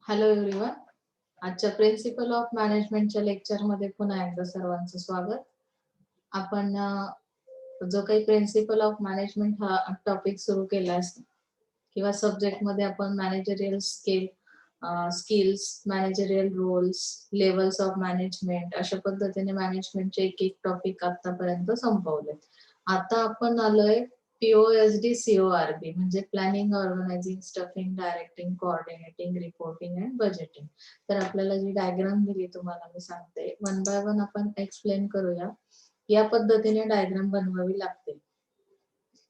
Hello everyone. आजच्या principle of मॅनेजमेंटच्या लेक्चरमध्ये पुन्हा एकदा सर्वांचं स्वागत. आपण जो काही प्रिन्सिपल ऑफ मॅनेजमेंट हा टॉपिक सुरू केला आहे किंवा सब्जेक्टमध्ये आपण managerial skills, managerial roles, levels of management अशा पद्धतीने मॅनेजमेंटचे एक एक टॉपिक आतापर्यंत संपवले. आता आपण आलोय POSD CORB म्हणजे planning, organising, stuffing, directing, coordinating, reporting and budgeting. तर आपल्याला जी डायग्राम दिली तुम्हाला मी सांगते, वन बाय वन आपण एक्सप्लेन करूया. या पद्धतीने डायग्राम बनवावी लागते.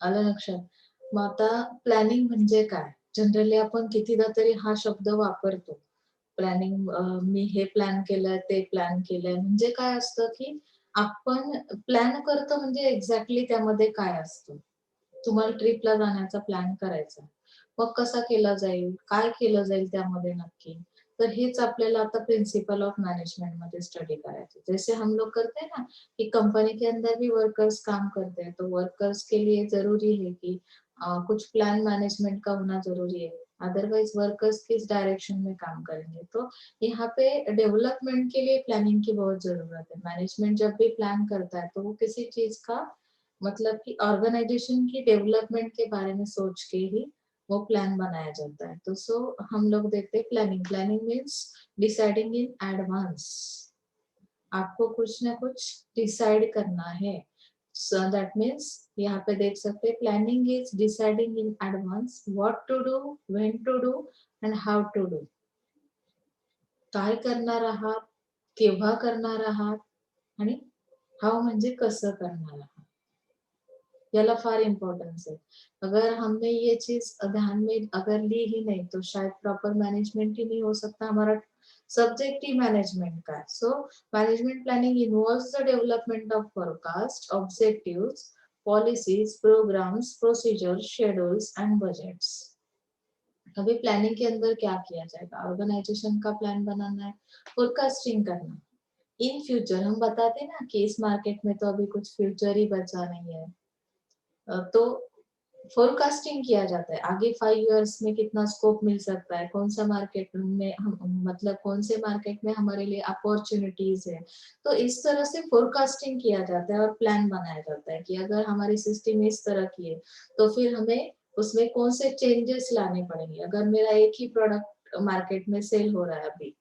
आलं लक्षात? मग आता प्लॅनिंग म्हणजे काय? जनरली आपण कितीदा तरी हा शब्द वापरतो. प्लॅनिंग, मी हे प्लॅन केलंय, ते प्लॅन केलंय. म्हणजे काय असतं की आपण प्लॅन करतो म्हणजे एक्झॅक्टली त्यामध्ये काय असतं. तुम्हाला ट्रिपला जाण्याचा प्लॅन करायचा. मग कसा केला जाईल? काय केलं जाईल त्यामध्ये नक्की? तर हेच आपल्याला आता प्रिंसिपल ऑफ मैनेजमेंट मध्ये स्टडी करायचं. जैसे हम लोग करते हैं ना कि कंपनी के अंदर भी वर्कर्स काम करते हैं, तो वर्कर्स के लिए जरूरी है कि कुछ प्लान मैनेजमेंट का होना जरूरी है, अदरवाइज वर्कर्स किस डायरेक्शन में काम करेंगे. तो यहाँ पे डेवलपमेंट के लिए प्लानिंग की बहुत जरूरत है. मैनेजमेंट जब भी प्लान करता है तो वो किसी चीज का मतलब कि ऑर्गेनाइजेशन की डेवलपमेंट के बारे में सोच के ही वो प्लान बनाया जाता है. तो हम लोग देखते हैं planning. Planning means deciding in advance. आपको कुछ ना कुछ डिसाइड करना है. सो दैट मीन्स यहाँ पे देख सकते हैं planning is deciding in advance what to do, when to do and how to do. काय करणार आहात, केव्हा करणार आहात आणि हाउ म्हणजे कसं करणार आहात. याला फार इम्पोर्टेंस है. अगर हमने ये चीज ध्यान में अगर ली ही नहीं तो शायद प्रॉपर मैनेजमेंट ही नहीं हो सकता. हमारा सब्जेक्ट ही मैनेजमेंट का है. So management planning involves the development of forecast, objectives, policies, programmes, procedures, schedules and budgets. अभी प्लानिंग के अंदर क्या किया जाएगा? ऑर्गेनाइजेशन का प्लान बनाना है, फोरकास्टिंग करना. इन फ्यूचर हम बताते ना कि इस मार्केट में तो अभी कुछ फ्यूचर ही बचा नहीं है. तो फोरकास्टिंग किया जाता है आगे 5 इयर्स में कितना स्कोप मिल सकता है, कौन सा मार्केट में हम मतलब कौन से मार्केट में हमारे लिए अपॉर्चुनिटीज है. तो इस तरह से फोरकास्टिंग किया जाता है और प्लान बनाया जाता है कि अगर हमारी सिस्टम इस तरह की है तो फिर हमें उसमें कौन से चेंजेस लाने पड़ेंगे. अगर मेरा एक ही प्रोडक्ट मार्केट में सेल हो रहा है अभी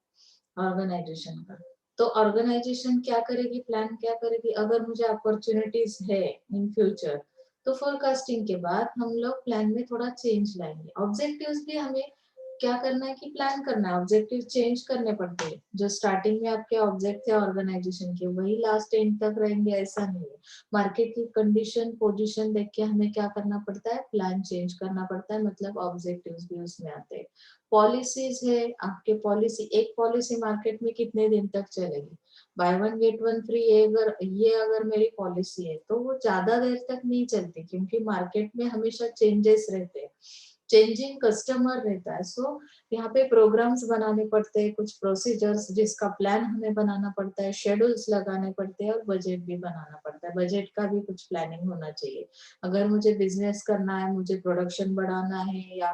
ऑर्गेनाइजेशन का, तो ऑर्गेनाइजेशन क्या करेगी, प्लान क्या करेगी. अगर मुझे अपॉर्चुनिटीज है इन फ्यूचर तो फोरकास्टिंग के बाद हम लोग प्लान में थोड़ा चेंज लाएंगे. ऑब्जेक्टिव्स भी हमें क्या करना है कि प्लान करना है. ऑब्जेक्टिव चेंज करने पड़ते हैं. जो स्टार्टिंग में आपके ऑब्जेक्ट थे ऑर्गेनाइजेशन के वही लास्ट एंड तक रहेंगे ऐसा नहीं है. मार्केट की कंडीशन, पोजीशन देख के हमें क्या करना पड़ता है, प्लान चेंज करना पड़ता है. मतलब ऑब्जेक्टिव्स भी उसमें आते हैं. पॉलिसीज है आपके. पॉलिसी, एक पॉलिसी मार्केट में कितने दिन तक चलेगी. By one get one free, ये अगर मेरी पॉलिसी है तो वो ज्यादा देर तक नहीं चलती क्योंकि मार्केट में हमेशा चेंजेस रहते हैं, चेंजिंग कस्टमर रहता है. सो यहाँ पे प्रोग्राम्स बनाने पड़ते हैं, कुछ प्रोसीजर्स जिसका प्लान हमें बनाना पड़ता है, शेड्यूल्स लगाने पड़ते हैं और बजट भी बनाना पड़ता है. बजट का भी कुछ प्लानिंग होना चाहिए. अगर मुझे बिजनेस करना है, मुझे प्रोडक्शन बढ़ाना है या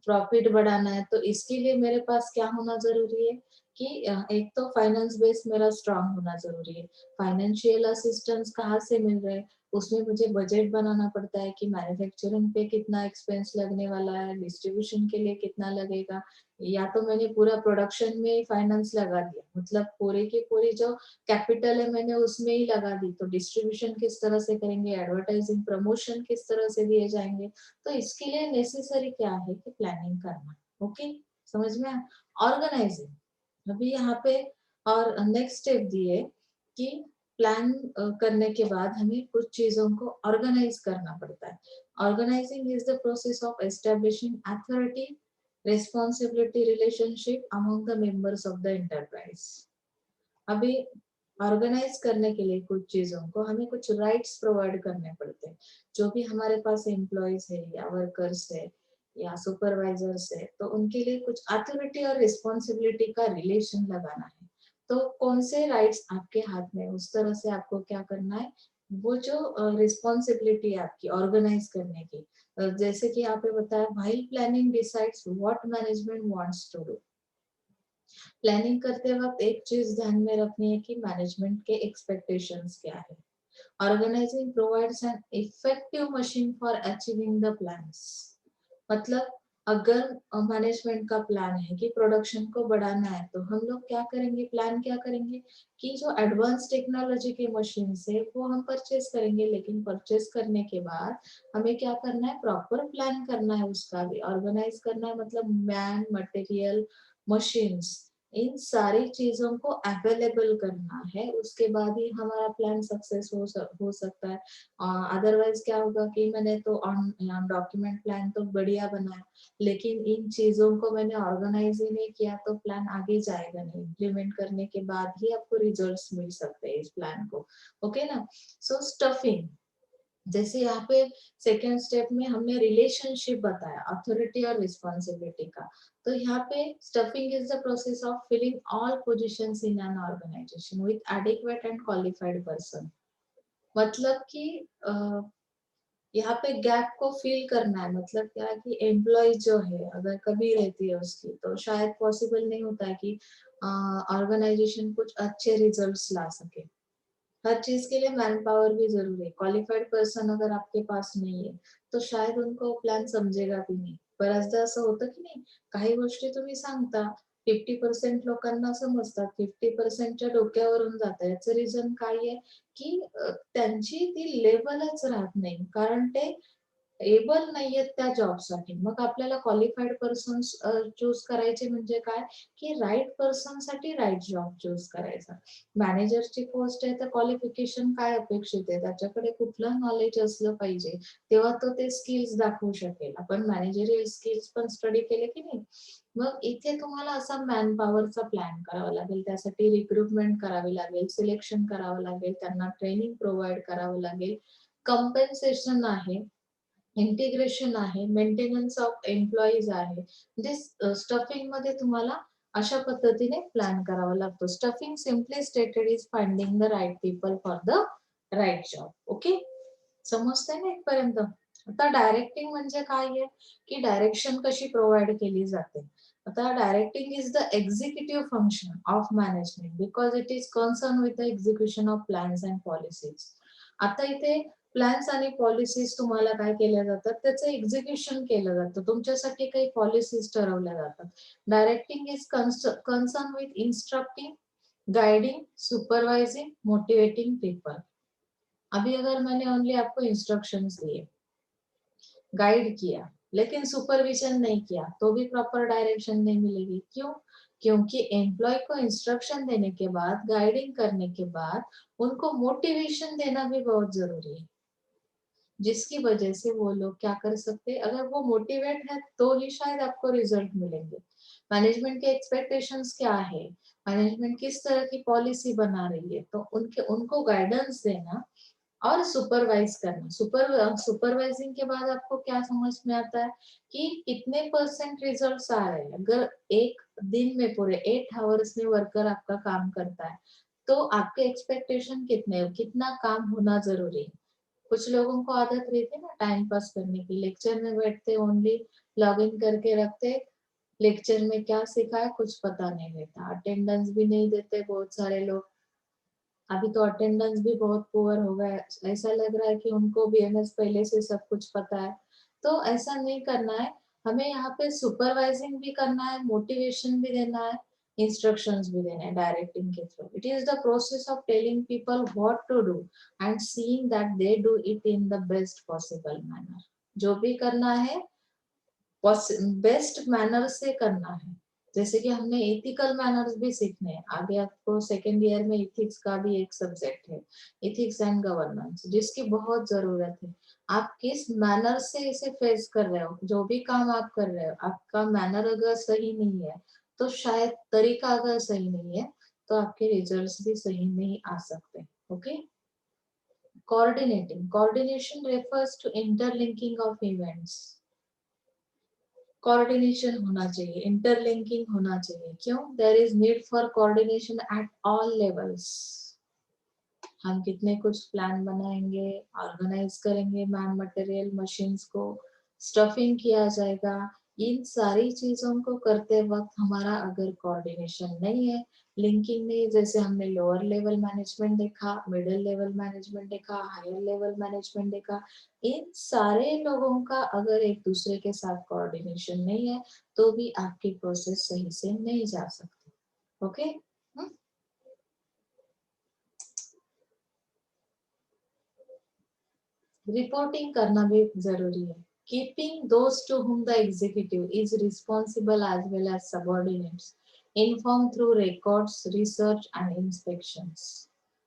प्रॉफिट बढ़ाना है तो इसके लिए मेरे पास क्या होना जरूरी है कि एक तो फाइनेंस बेस मेरा स्ट्रांग होना जरूरी है. फाइनेंशियल असिस्टेंस कहाँ से मिल रहे हैं, उसमें मुझे बजट बनाना पड़ता है कि मैन्युफैक्चरिंग पे कितना एक्सपेंस लगने वाला है, डिस्ट्रीब्यूशन के लिए कितना लगेगा. या तो मैंने पूरा प्रोडक्शन में फाइनेंस लगा दिया, मतलब पूरी की पूरी जो कैपिटल है मैंने उसमें ही लगा दी, तो डिस्ट्रीब्यूशन किस तरह से करेंगे, एडवर्टाइजिंग, प्रमोशन किस तरह से दिए जाएंगे. तो इसके लिए नेसेसरी क्या है कि प्लानिंग करना. ओके, समझ में. ऑर्गेनाइजिंग अभी यहाँ पे और नेक्स्ट स्टेप दिए कि प्लान करने के बाद हमें कुछ चीजों को ऑर्गेनाइज करना पड़ता है. Organising is the process of establishing authority, responsibility, relationship among the members of the enterprise. अभी ऑर्गेनाइज करने के लिए कुछ चीजों को हमें कुछ राइट्स प्रोवाइड करने पड़ते हैं. जो भी हमारे पास एम्प्लॉयज है या वर्कर्स है या सुपरवाइजर्स है तो उनके लिए कुछ अथॉरिटी और रिस्पॉन्सिबिलिटी का रिलेशन लगाना है. तो कौन से राइट्स आपके हाथ में, उस तरह से आपको क्या करना है, वो जो रिस्पॉन्सिबिलिटी है आपकी ऑर्गेनाइज करने की. जैसे कि यहाँ पे बताया, while planning decides what management wants to do. Planning करते वक्त एक चीज ध्यान में रखनी है कि मैनेजमेंट के एक्सपेक्टेशंस क्या है। Organising provides an effective machine for achieving the plans. मतलब अगर मैनेजमेंट का प्लान है कि प्रोडक्शन को बढ़ाना है, तो हम लोग क्या करेंगे, प्लान क्या करेंगे कि जो एडवांस टेक्नोलॉजी के मशीन है वो हम परचेज करेंगे, लेकिन परचेज करने के बाद हमें क्या करना है, प्रॉपर प्लान करना है, उसका भी ऑर्गेनाइज करना है। मतलब मैन, मटेरियल, मशीन्स, इन सारी चीजों को अवेलेबल करना है, उसके बाद ही हमारा प्लान सक्सेस हो सकता है। अदरवाइज क्या होगा कि मैंने तो ऑन डॉक्यूमेंट प्लान तो बढ़िया बनाया, लेकिन इन चीजों को मैंने ऑर्गेनाइज ही नहीं किया, तो प्लान आगे जाएगा नहीं। इम्प्लीमेंट करने के बाद ही आपको रिजल्ट्स मिल सकते हैं इस प्लान को। ओके ना। सो स्टफिंग, जैसे यहाँ पे सेकेंड स्टेप में हमने रिलेशनशिप बताया अथॉरिटी और रिस्पॉन्सिबिलिटी का। तो यहाँ पे staffing is the process of filling all positions in an organisation with adequate and qualified person. मतलब कि यहाँ पे गैप को फिल करना है। मतलब क्या है कि एम्प्लॉय जो है अगर कमी रहती है उसकी, तो शायद पॉसिबल नहीं होता है कि ऑर्गेनाइजेशन कुछ अच्छे रिजल्ट्स ला सके। हर चीज के लिए मैन पावर भी जरूरी है। क्वालिफाइड पर्सन अगर आपके पास नहीं है, तो शायद उनको प्लॅन समजेगा भी नाही। बऱ्याचदा असं होतं की नाही, काही गोष्टी तुम्ही सांगता, 50% लोकांना समजतात, 50%च्या डोक्यावरून जातं। याचं रिझन काय आहे की त्यांची ती लेवलच राहत नाही, कारण ते एबल नाहीयेत त्या जॉबसाठी। मग आपल्याला क्वालिफाईड पर्सन्स चूज करायचे म्हणजे काय, की राइट पर्सनसाठी राइट जॉब चूज करायचा। मॅनेजरची पोस्ट आहे तर क्वालिफिकेशन काय अपेक्षित आहे, त्याच्याकडे कुठलं नॉलेज असलं पाहिजे, तेव्हा तो ते स्किल्स दाखवू शकेल। आपण मॅनेजरियल स्किल्स पण स्टडी केले की नाही। मग इथे तुम्हाला असा मॅन पॉवरचा प्लॅन करावा लागेल, त्यासाठी रिक्रुटमेंट करावी लागेल, सिलेक्शन करावं लागेल, त्यांना ट्रेनिंग प्रोव्हाइड करावं लागेल, कंपेन्सेशन आहे, इंटिग्रेशन आहे, मेंटेनन्स ऑफ एम्प्लॉईज आहे। म्हणजे स्टफिंग मध्ये तुम्हाला अशा पद्धतीने प्लॅन करावा लागतो। Stuffing simply stated is finding the right people for the right job. Okay, समजतंय ना इथपर्यंत? आता डायरेक्टिंग म्हणजे काय आहे की डायरेक्शन कशी प्रोव्हाइड केली जाते। आता directing is the executive function of management because it is concern with the execution of plans and policies. आता इथे प्लॅन्स आणि पॉलिसीज तुम्हाला काय केल्या जातात, त्याचं एक्झिक्युशन केलं जातं, तुमच्यासाठी काही पॉलिसीज ठरवल्या जातात। Directing is concern with instructing, guiding, supervising, motivating people. अभी अगर मैंने ओनली आपको इंस्ट्रक्शंस दिए, गाइड किया, लेकिन सुपरविजन नहीं किया, तो भी प्रॉपर डायरेक्शन नहीं मिलेगी। क्यों? क्योंकि एम्प्लॉय को इंस्ट्रक्शन देने के बाद, गाइडिंग करने के बाद उनको मोटिवेशन देना भी बहुत जरूरी है, जिसकी वजह से वो लोग क्या कर सकते हैं, अगर वो मोटिवेट है तो ही शायद आपको रिजल्ट मिलेंगे। मैनेजमेंट के एक्सपेक्टेशंस क्या है, मैनेजमेंट किस तरह की पॉलिसी बना रही है, तो उनके उनको गाइडेंस देना और सुपरवाइज करना। सुपरवाइजिंग के बाद आपको क्या समझ में आता है कि कितने परसेंट रिजल्ट्स आ रहे हैं। अगर एक दिन में पूरे 8 आवर्स में वर्कर आपका काम करता है, तो आपके एक्सपेक्टेशन कितने, कितना काम होना जरूरी है। कुछ लोगों को आदत रहती है ना टाइम पास करने की, लेक्चर में बैठते ओनली लॉग इन करके रखते, लेक्चर में क्या सिखा है कुछ पता नहीं रहता, अटेंडेंस भी नहीं देते बहुत सारे लोग। अभी तो अटेंडेंस भी बहुत पुअर हो गया है, ऐसा लग रहा है कि उनको बीएमएस पहले से सब कुछ पता है। तो ऐसा नहीं करना है, हमें यहाँ पे सुपरवाइजिंग भी करना है, मोटिवेशन भी देना है, इंस्ट्रक्शंस भी देने हैं डायरेक्टिंग के थ्रू। It is the process of telling people what to do and seeing that they do it in the best possible manner. जो भी करना है बेस्ट मैनर से करना है। जैसे कि हमने एथिकल मैनर्स भी सीखने हैं, आगे आपको सेकेंड ईयर में इथिक्स का भी एक सब्जेक्ट है, इथिक्स एंड गवर्नेंस, जिसकी बहुत जरूरत है। आप किस मैनर से इसे फेस कर रहे हो, जो भी काम आप कर रहे हो, आपका मैनर अगर सही नहीं है, तो शायद तरीका अगर सही नहीं है, तो आपके रिजल्ट्स भी सही नहीं आ सकते। Okay, coordination refers to interlinking of events. Coordination होना चाहिए, इंटरलिंकिंग होना चाहिए। क्यों? There is need for coordination at all levels. हम कितने कुछ प्लान बनाएंगे, ऑर्गेनाइज करेंगे मैन मटेरियल मशीन्स को, स्टफिंग किया जाएगा, इन सारी चीजों को करते वक्त हमारा अगर कोऑर्डिनेशन नहीं है, लिंकिंग नहीं, जैसे हमने लोअर लेवल मैनेजमेंट देखा, मिडिल लेवल मैनेजमेंट देखा, हायर लेवल मैनेजमेंट देखा, इन सारे लोगों का अगर एक दूसरे के साथ कोऑर्डिनेशन नहीं है तो भी आपकी प्रोसेस सही से नहीं जा सकती। ओके, रिपोर्टिंग करना भी जरूरी है। Keeping those two whom the executive is responsible as well as subordinates informed through records, research and inspections.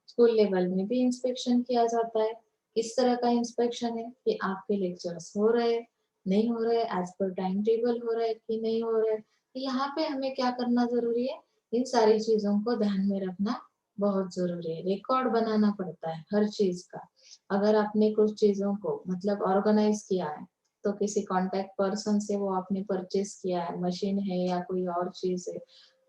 School level में भी इंस्पेक्शन किया जाता है। किस तरह का इंस्पेक्शन है कि आपके लेक्चर्स हो रहे, नहीं हो रहे, एज पर टाइम टेबल हो रहे कि नहीं हो रहे। तो यहाँ पे हमें क्या करना जरूरी है, इन सारी चीजों को ध्यान में रखना बहुत जरूरी है। रिकॉर्ड बनाना पड़ता है हर चीज का। अगर आपने कुछ चीजों को मतलब ऑर्गेनाइज किया है तो किसी कांटेक्ट पर्सन से वो आपने परचेज किया है, मशीन है या कोई और चीज है,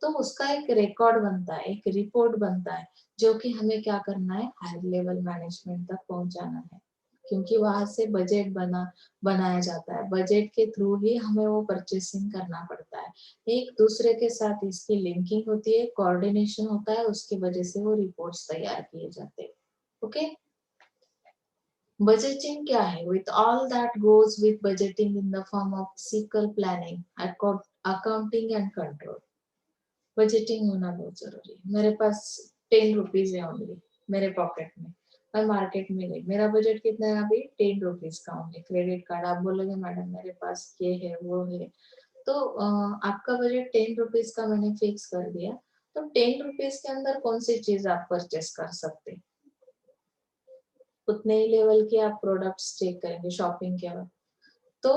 तो उसका एक रिकॉर्ड बनता है, एक रिपोर्ट बनता है, जो कि हमें क्या करना है, हायर लेवल मैनेजमेंट तक पहुंचाना है। क्योंकि वहां से बजट बनाया जाता है, बजट के थ्रू ही हमें वो परचेसिंग करना पड़ता है। एक दूसरे के साथ इसकी लिंकिंग होती है, कोऑर्डिनेशन होता है, उसकी वजह से वो रिपोर्ट्स तैयार किए जाते हैं। ओके, budgeting क्या है? With all that goes with budgeting in the form of fiscal planning, accounting and control. Budgeting होना बहुत जरूरी है। मेरे पास 10 रुपीज है ओनली मेरे पॉकेट में, मैं मार्केट में गई, मेरा बजट कितना है अभी, 10 रुपीज का ओनली। क्रेडिट कार्ड, आप बोलोगे मैडम मेरे पास ये है वो है, तो आपका बजट 10 रुपीज का मैंने फिक्स कर दिया, तो 10 रुपीज के अंदर कौन सी चीज आप परचेस कर सकते, उतने ही लेवल के आप प्रोडक्ट्स चेक करेंगे शॉपिंग के वक्त। तो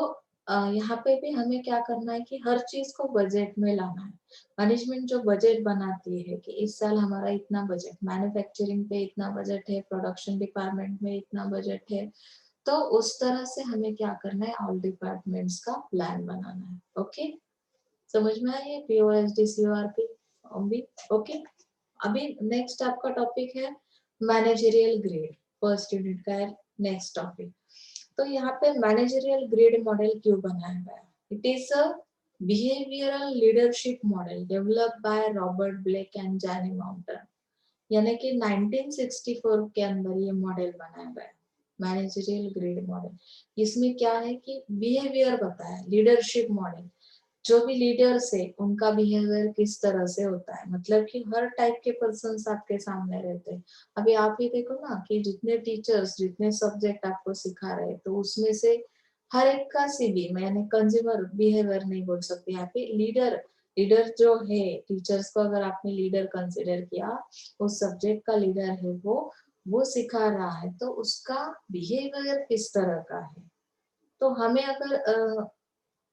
यहाँ पे भी हमें क्या करना है कि हर चीज को बजट में लाना है। मैनेजमेंट जो बजट बनाती है कि इस साल हमारा इतना बजट, मैन्युफैक्चरिंग पे इतना बजट है, प्रोडक्शन डिपार्टमेंट में इतना बजट है, तो उस तरह से हमें क्या करना है, ऑल डिपार्टमेंट्स का प्लान बनाना है। ओके, समझ में आया पीओएसडी सीओआरपी भी। ओके, अभी नेक्स्ट आपका टॉपिक है मैनेजरियल ग्रेड, फर्स्ट यूनिट का है नेक्स्ट टॉपिक। तो यहाँ पे मैनेजरियल ग्रेड मॉडल क्यों बनाया गया, it is a behavioural leadership model developed by Robert Blake and Jane Mouton, यानी कि 1964 के अंदर ये मॉडल बनाया गया, मैनेजरियल ग्रेड मॉडल। इसमें क्या है कि बिहेवियर बताया, लीडरशिप मॉडल, जो भी लीडर्स है उनका बिहेवियर किस तरह से होता है, मतलब कि हर टाइप के पर्सन आपके सामने रहते हैं। अभी आप ही देखो ना कि जितने टीचर्स जितने सब्जेक्ट आपको सिखा रहे हैं, तो उसमें से हर एक का सीबी, मैंने कंज्यूमर बिहेवियर नहीं बोल सकती यहाँ पे, लीडर, लीडर जो है, टीचर्स को अगर आपने लीडर कंसिडर किया, उस सब्जेक्ट का लीडर है वो सिखा रहा है, तो उसका बिहेवियर किस तरह का है। तो हमें अगर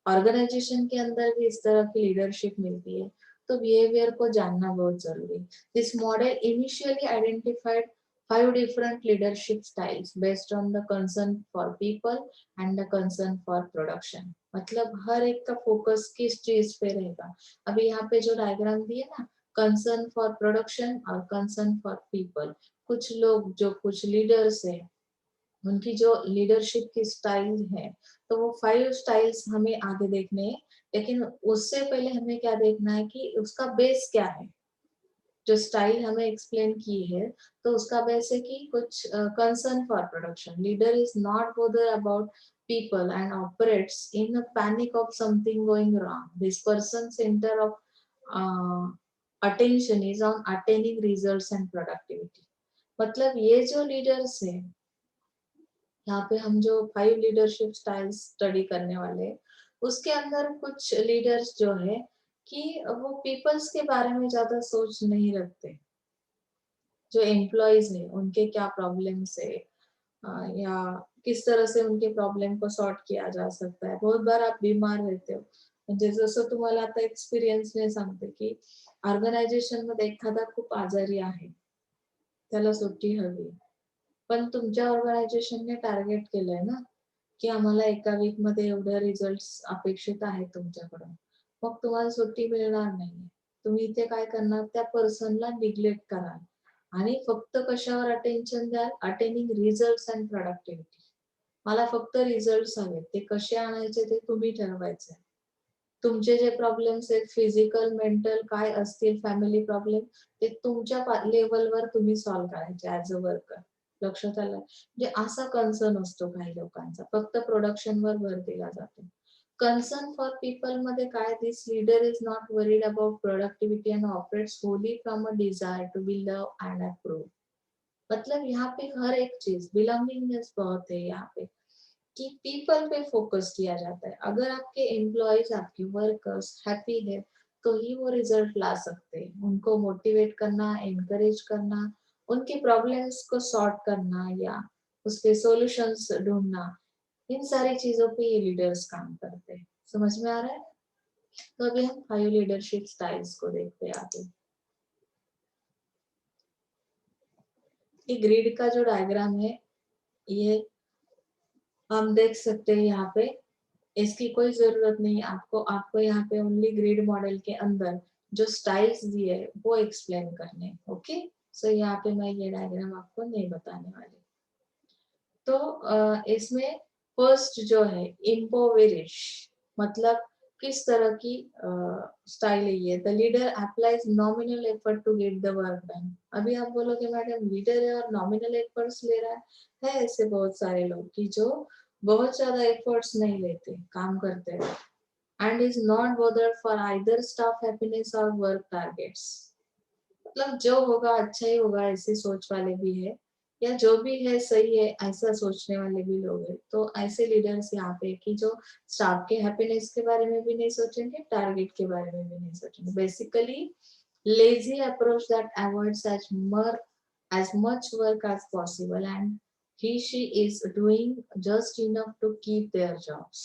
ऑर्गेनाइजेशन के अंदर भी इस तरह की लीडरशिप मिलती है, तो बिहेवियर को जानना बहुत जरूरी है। This model initially identified 5 different leadership styles based on the concern for people and the concern for production। मतलब हर एक का फोकस किस चीज पे रहेगा। अभी यहाँ पे जो डायग्राम दिए ना, कंसर्न फॉर प्रोडक्शन और कंसर्न फॉर पीपल, कुछ लोग जो कुछ लीडर्स है उनकी जो लीडरशिप की स्टाइल है, तो वो 5 स्टाइल्स हमें आगे देखने हैं, लेकिन उससे पहले हमें क्या देखना है कि उसका बेस क्या है। जो स्टाइल हमें एक्सप्लेन की है, तो उसका बेस है कि कुछ concern for production, leader is not bother about people and operates in a panic of something going wrong. This person's center of uh, attention is on attaining results and productivity। मतलब ये जो leaders है, यहाँ पे हम जो 5 leadership styles study करने वाले हैं, उसके अंदर कुछ लीडर्स जो है कि वो पीपल्स के बारे में ज्यादा सोच नहीं रखते, जो एम्प्लॉयज है उनके क्या प्रॉब्लम्स है, या किस तरह से उनके प्रॉब्लम को सॉर्ट किया जा सकता है। बहुत बार आप बीमार रहते हो, म्हणजे जसं तुम्हाला आता एक्सपिरियन्सने सांगते की ऑर्गनायझेशन मध्ये एखादा खूप आजारी आहे, त्याला सुट्टी हवी, पण तुमच्या ऑर्गनायझेशनने टार्गेट केलंय ना की आम्हाला एका वीक मध्ये एवढे रिझल्ट्स अपेक्षित आहेत तुमच्याकडून, मग तुम्हाला सुट्टी मिळणार नाही। तुम्ही इथे काय करणार, त्या पर्सनला निग्लेक्ट कराल आणि फक्त कशावर अटेन्शन द्याल, अटेनिंग रिझल्ट्स अँड प्रोडक्टिव्हिटी। मला फक्त रिझल्ट्स हवे, ते कसे आणायचे ते तुम्ही ठरवायचे। तुमचे जे प्रॉब्लेम्स आहेत फिजिकल मेंटल काय असतील फॅमिली प्रॉब्लेम ते तुमच्या लेवलवर तुम्ही सॉल्व्ह करायचे ऍज अ वर्कर. लक्षात आलं? म्हणजे असा कन्सर्न असतो काही लोकांचा, फक्त प्रोडक्शनवर भर दिला जातो. कन्सर्न फॉर पीपल मध्ये काय, this leader is not worried about productivity and operates wholly from a desire to be love and approve. मतलब यहाँ पे हर एक चीज बिलोंगिंगनेस बहुत है यहाँ पे, कि पीपल पे फोकस किया जाता है. अगर आपके एम्प्लॉयज आपके वर्कर्स हैप्पी है तो ही वो रिजल्ट ला सकते हैं. उनको मोटिवेट करना, एनकरेज करना, उनके प्रॉब्लम्स को सॉर्ट करना या उसके सॉल्यूशंस ढूंढना, इन सारी चीजों पे ये लीडर्स काम करते हैं. समझ में आ रहा है? तो अभी हम 5 लीडरशिप स्टाइल्स को देखते हैं आगे. ये ग्रिड का जो डायग्राम है ये हम देख सकते हैं यहाँ पे. इसकी कोई जरूरत नहीं आपको, आपको यहाँ पे ओनली ग्रिड मॉडल के अंदर जो स्टाइल्स दिए है वो एक्सप्लेन करने. ओके, सो यहाँ पे मैं ये डायग्राम आपको नहीं बताने वाली. तो इसमें फर्स्ट जो है इम्पोवेरिश, मतलब किस तरह की स्टाइल है ये. The leader applies nominal effort to get the work done. अभी आप बोलोगे मैडम लीडर है और नॉमिनल एफर्ट्स ले रहा है ऐसे बहुत सारे लोग कि जो बहुत ज्यादा एफर्ट्स नहीं लेते, काम करते हैं. And is not bothered for either staff happiness और वर्क टारगेट्स. मतलब जो होगा अच्छा ही होगा ऐसी सोच वाले भी है, या जो भी है सही है ऐसा सोचने वाले भी लोग हैं. तो ऐसे लीडर्स यहाँ पे कि जो स्टाफ के हैप्पीनेस के बारे में भी नहीं सोचेंगे, टारगेट के बारे में भी नहीं सोचेंगे. Basically lazy approach that avoids as much work as possible and he she is doing just enough to keep their jobs.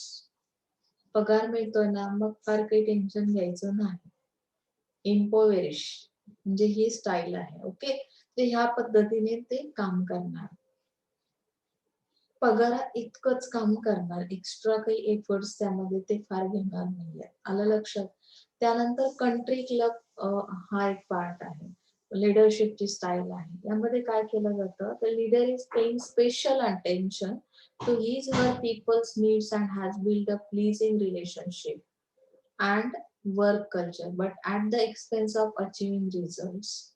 पगार मिळतोय ना मग फार काही टेन्शन घ्यायचं नाही. इम्पोवेरिश म्हणजे ही स्टाईल आहे. ओके, तर ह्या पद्धतीने ते काम करणार, पगारात इतकंच काम करणार, एक्स्ट्रा काही एफर्ट्स त्यामध्ये ते फार घेणार नाहीये. आलं लक्षात? त्यानंतर कंट्री क्लब हा एक पार्ट आहे, लीडरशिपची स्टाईल आहे. यामध्ये काय केलं जातं, तर leader is paying special attention to his her people's needs and has build a pleasing relationship and work culture, but at the expense of achieving results.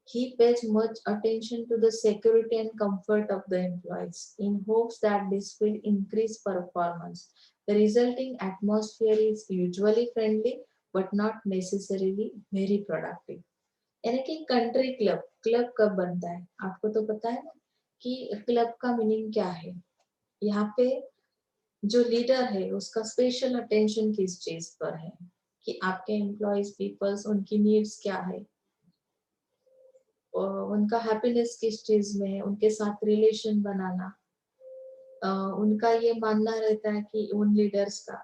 He pays much attention to the security and comfort of the employees in hopes that this will increase performance. The resulting atmosphere is usually friendly but not necessarily very productive. यानी कि country club, club कब बनता है आपको तो पता है ना कि क्लब का मीनिंग क्या है. यहाँ पे जो लीडर है उसका स्पेशल अटेंशन किस चीज पर है कि आपके एम्प्लॉयज पीपल्स उनकी नीड्स क्या है, उनका हैप्पीनेस किस चीज में है, उनके साथ रिलेशन बनाना. उनका ये मानना रहता है कि उन लीडर्स का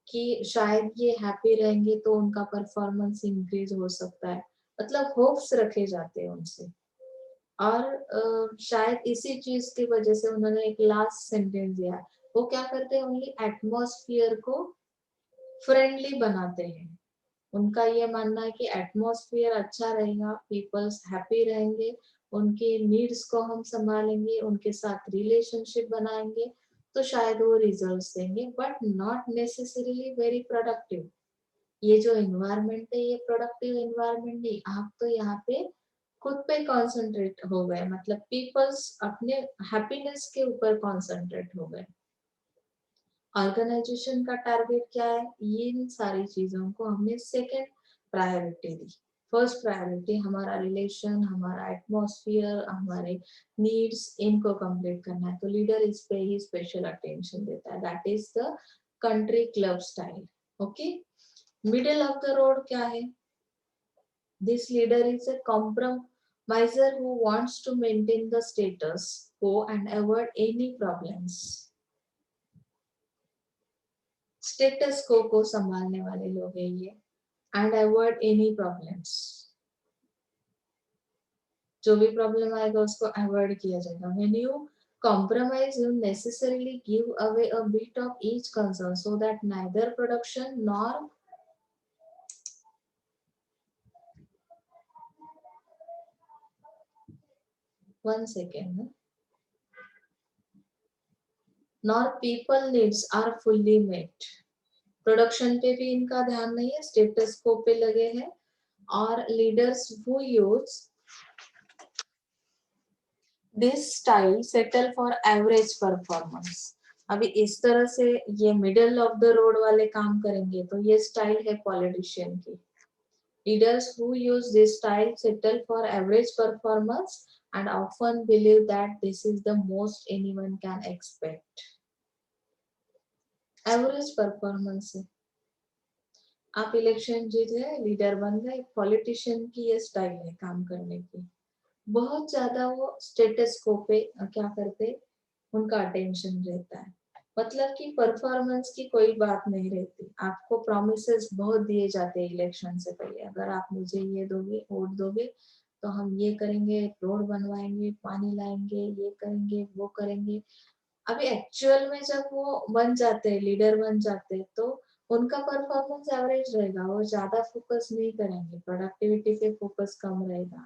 कि शायद ये हैप्पी रहेंगे तो उनका परफॉर्मेंस इंक्रीज हो सकता है. मतलब होप्स रखे जाते हैं उनसे. और शायद इसी चीज की वजह से उन्होंने एक लास्ट सेंटेंस दिया, वो क्या करते हैं, ओनली एटमॉस्फियर को फ्रेंडली बनाते हैं. उनका ये मानना है कि एटमॉस्फेयर अच्छा रहेगा, पीपल्स हैप्पी रहेंगे, उनके नीड्स को हम संभालेंगे, उनके साथ रिलेशनशिप बनाएंगे तो शायद वो रिजल्ट्स देंगे, but not necessarily very productive. ये जो एनवायरनमेंट है ये प्रोडक्टिव एनवायरनमेंट नहीं. आप तो यहाँ पे खुद पे कॉन्सेंट्रेट हो गए, मतलब पीपल्स अपने हैप्पीनेस के ऊपर कॉन्सेंट्रेट हो गए. ऑर्गेनाइजेशन का टारगेट क्या है, ये इन सारी चीजों को हमने सेकंड प्रायोरिटी दी. फर्स्ट प्रायोरिटी हमारा रिलेशन, हमारा एटमॉस्फेयर, हमारे नीड्स, इनको कंप्लीट करना है. तो लीडर इस पे ही स्पेशल अटेंशन देता है. That is the country club style. Okay, middle of the road क्या है, this leader is a compromiser who wants to maintain the status quo and avoid any problems. Status quo संभालने वाले लोग हैं ये, and avoid any problems. जो भी problem आएगा उसको अवॉइड किया जाएगा. When you compromise you necessarily give away a bit of each concern so that neither production nor one second nor people needs are fully met. Production पे भी इनका ध्यान नहीं है, स्टेटस को पे लगे हैं। और leaders who use this style settle for average performance. अभी इस तरह से ये मिडल ऑफ द रोड वाले काम करेंगे तो ये स्टाइल है पॉलिटिशियन की। Leaders who use this style settle for average performance and often believe that this is the most anyone can expect. Average performance है, आप इलेक्शन जीत गए, लीडर बन गए, पॉलिटिशियन की ये स्टाइल है काम करने की। बहुत ज्यादा वो स्टेटस को पे क्या करते, उनका अटेंशन रहता है। मतलब कि परफॉर्मेंस की कोई बात नहीं रहती। आपको प्रॉमिसेस बहुत दिए जाते हैं इलेक्शन से पहले, अगर आप मुझे ये दोगे, वोट दोगे तो हम ये करेंगे, रोड बनवाएंगे, पानी लाएंगे, ये करेंगे, वो करेंगे। अभी एक्चुअल में जब वो बन जाते हैं, लीडर बन जाते हैं, तो उनका परफॉर्मेंस एवरेज रहेगा। वो ज्यादा फोकस नहीं करेंगे, प्रोडक्टिविटी पे फोकस कम रहेगा।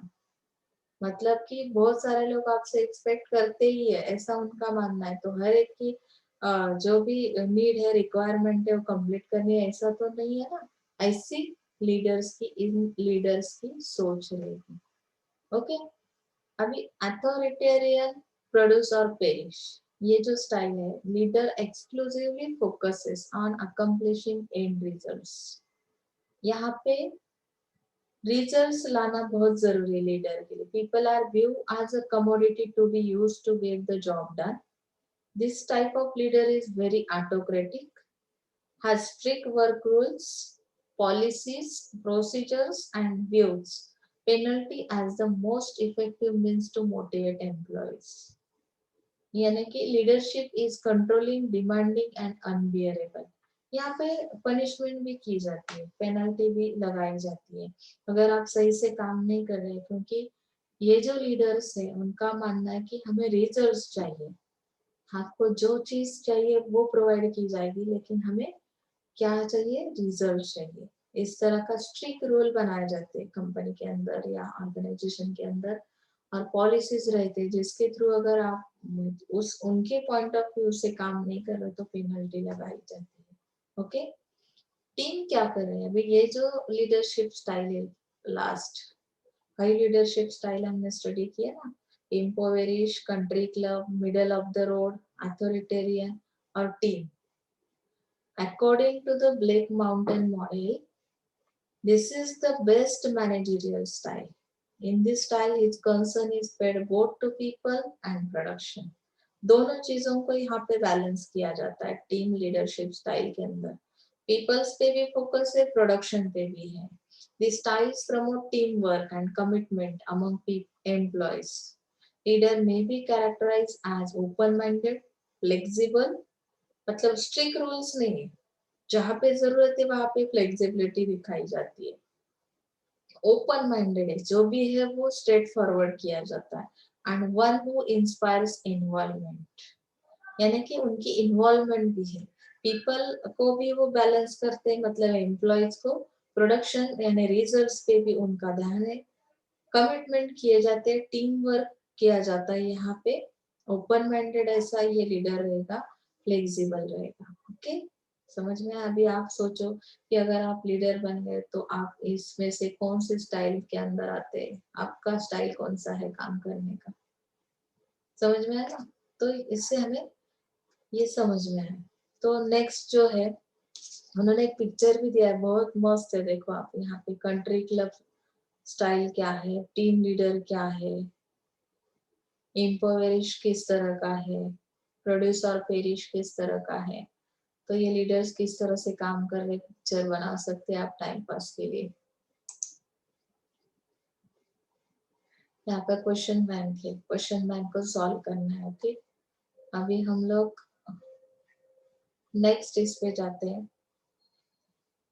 मतलब कि बहुत सारे लोग आपसे एक्सपेक्ट करते ही है, ऐसा उनका मानना है। तो हर एक की जो भी नीड है, रिक्वायरमेंट है, वो कंप्लीट करनी है, ऐसा तो नहीं है ना। ऐसी इन लीडर्स की सोच रहेगी। ओके, अभी अथॉरिटेरियन, प्रोड्यूस और पेरिश, ये जो स्टाइल है, leader exclusively focuses on accomplishing and results. यहाँ पे रिजल्ट्स लाना बहुत जरूरी है लीडर के लिए। People are view as a commodity to be used to get the job done. This type of leader is very autocratic, has strict work rules, policies, procedures, and views penalty as the most effective means to motivate employees. यानी कि leadership is controlling, demanding and unbearable. यहाँ पे punishment भी की जाती है, penalty भी लगाई जाती है अगर आप सही से काम नहीं कर रहे। क्योंकि ये जो लीडर्स है, उनका मानना है कि हमें रिजल्ट्स चाहिए, आपको जो चीज चाहिए वो प्रोवाइड की जाएगी, लेकिन हमें क्या चाहिए, रिजल्ट चाहिए। इस तरह का स्ट्रिक्ट रूल बनाए जाते हैं कंपनी के अंदर या ऑर्गेनाइजेशन के अंदर, और पॉलिसीज रहते हैं जिसके थ्रू अगर आप उस उनके पॉइंट ऑफ व्यू से काम नहीं कर रहे तो पेनल्टी लगाई जाती है। ओके, टीम क्या कर रहे हैं। अभी ये जो लीडरशिप स्टाइल है, लास्ट कई लीडरशिप स्टाइल हमने स्टडी किया ना, impoverish, country club, middle of the road, authoritarian और team. According to the Black Mountain model, this is the best managerial style. In this style, its concern is paid both to people and production. दोनों चीजों को यहाँ पे balance किया जाता है team leadership style के अंदर। पीपल्स पे भी फोकस है, प्रोडक्शन पे भी है। The styles promote teamwork and commitment among employees. Leader may be characterized as open-minded, flexible, मतलब स्ट्रिक्ट रूल्स नहीं है, जहां पे जरूरत है वहां पे फ्लेक्सिबिलिटी दिखाई जाती है। ओपन माइंडेड है, जो भी है वो स्ट्रेट फॉरवर्ड किया जाता है। And one who inspires involvement, यानी कि उनकी इन्वॉल्वमेंट भी है। पीपल को भी वो बैलेंस करते हैं, मतलब एम्प्लॉयज को प्रोडक्शन यानी रिजल्ट्स पे भी उनका ध्यान है। कमिटमेंट किए जाते हैं, टीम वर्क किया जाता है यहाँ पे। ओपन माइंडेड ऐसा ये लीडर रहेगा, फ्लेक्सिबल रहेगा। ओके, समझ में। अभी आप सोचो कि अगर आप लीडर बन गए तो आप इसमें से कौन से स्टाइल के अंदर आते हैं, आपका स्टाइल कौन सा है काम करने का, समझ में आया। तो इससे हमें ये समझ में आया। तो नेक्स्ट जो है, उन्होंने एक पिक्चर भी दिया है, बहुत मस्त है। देखो आप यहाँ पे कंट्री क्लब स्टाइल क्या है, टीम लीडर क्या है, इम्पोवेरिश किस तरह का है, प्रोड्यूस और पेरिश किस तरह का है। तो ये लीडर्स किस तरह से काम कर रहे, पिक्चर बना सकते हैं आप टाइम पास के लिए। यहाँ पर क्वेश्चन बैंक है, क्वेश्चन बैंक को सॉल्व करना है। ओके, अभी हम लोग नेक्स्ट इस पे जाते हैं।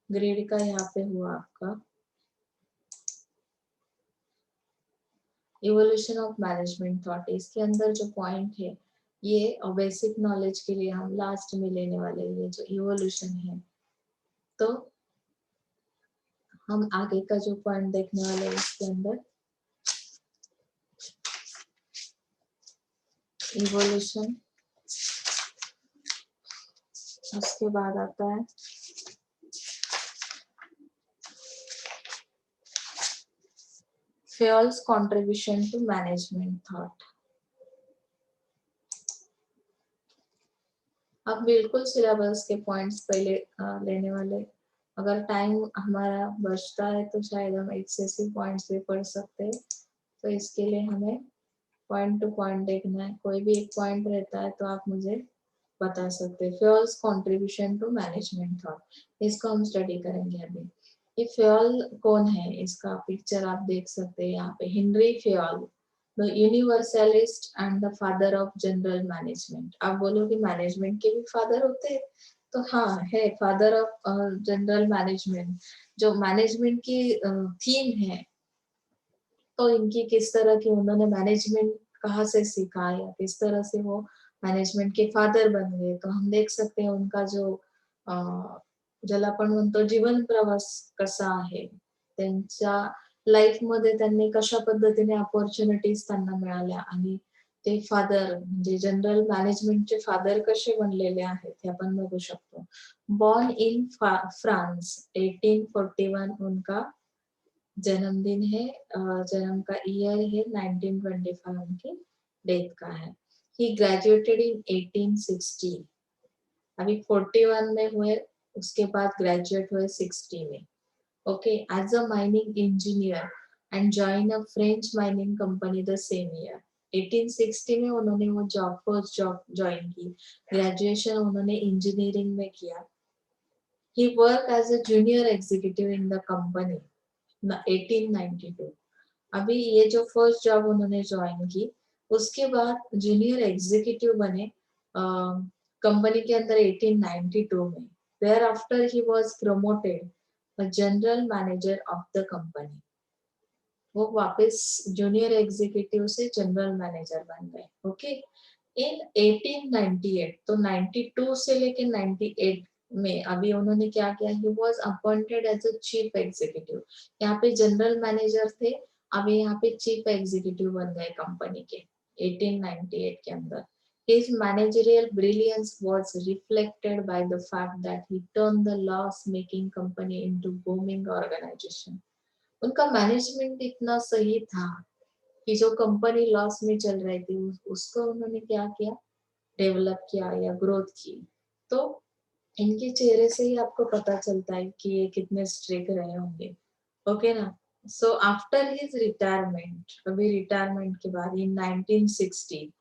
ग्रेड का यहाँ पे हुआ आपका इवोल्यूशन ऑफ मैनेजमेंट थॉट। इसके अंदर जो पॉइंट है ये बेसिक नॉलेज के लिए हम लास्ट में लेने वाले, ये जो इवोल्यूशन है। तो हम आगे का जो पॉइंट देखने वाले हैं इसके अंदर इवोल्यूशन, उसके बाद आता है Fayol's contribution to management thought. अब बिल्कुल सिलेबस के पॉइंट्स पहले लेने वाले, अगर टाइम हमारा बचता है तो शायद हम एक्सेसिव पॉइंट्स भी पढ़ सकते हैं, तो इसके लिए हमें पॉइंट टू पॉइंट देखना है। कोई भी एक पॉइंट रहता है तो आप मुझे बता सकते हैं। Fayol's contribution to management thought, इसको हम स्टडी करेंगे अभी। ये फ्यूल कौन है, इसका पिक्चर आप देख सकते हैं यहाँ पे। Henry fuel, the universalist and the father of general management. आप बोलोगे मैनेजमेंट के भी फादर होते हैं, तो हाँ है, फादर ऑफ जनरल मैनेजमेंट। जो मैनेजमेंट की थीम है, तो इनकी किस तरह की उन्होंने मैनेजमेंट कहाँ से सीखा या किस तरह से वो मॅनेजमेंट के फादर बन गए, तो हम देख सकते हैं उनका जो ज्याला आपण म्हणतो जीवन प्रवास कसा आहे, त्यांच्या लाईफ मध्ये त्यांनी कशा पद्धतीने अपॉर्च्युनिटीज त्यांना मिळाल्या आणि ते फादर म्हणजे जनरल मॅनेजमेंटचे फादर कसे बनलेले आहेत हे आपण बघू शकतो। बॉर्न इन फ्रांस 1841 उनका जन्मदिन है, जन्म का ईयर है 1925, उनकी डेथ का है। ही ग्रेजुएटेड इन 1860, अभी 41 में हुए, उसके बाद ग्रेजुएट हुए 60 में। Okay, as a mining engineer and join a French mining company the same year. 1860 में उन्होंने वो फर्स्ट जॉब ज्वाइन की। ग्रेजुएशन उन्होंने इंजीनियरिंग में किया। He work as a junior executive in the company 1892। अभी ये जो फर्स्ट जॉब उन्होंने ज्वाइन की, उसके बाद जूनियर एग्जीक्यूटिव बने कंपनी के अंदर 1892 में। Thereafter he was promoted general manager of the company. वो वापस जूनियर एग्जीक्यूटिव से जनरल मैनेजर बन गए। ओके, इन 1898, तो 92 से लेके 98 में अभी उन्होंने क्या किया, he was appointed as a chief executive. यहाँ पे जनरल मैनेजर थे, अभी यहाँ पे चीफ एग्जीक्यूटिव बन गए कंपनी के 1898 के अंदर। His managerial brilliance was reflected by the fact that he turned the loss-making company into booming organization। उनका मैनेजमेंट इतना सही था कि जो कंपनी लॉस में चल रही थी उसको उन्होंने क्या किया, डेवलप किया या ग्रोथ की। तो इनके चेहरे से ही आपको पता चलता है कि ये कितने स्ट्रिक्ट रहे होंगे। ओके ना। सो आफ्टर हिज रिटायरमेंट, अभी रिटायरमेंट के बाद इन 1916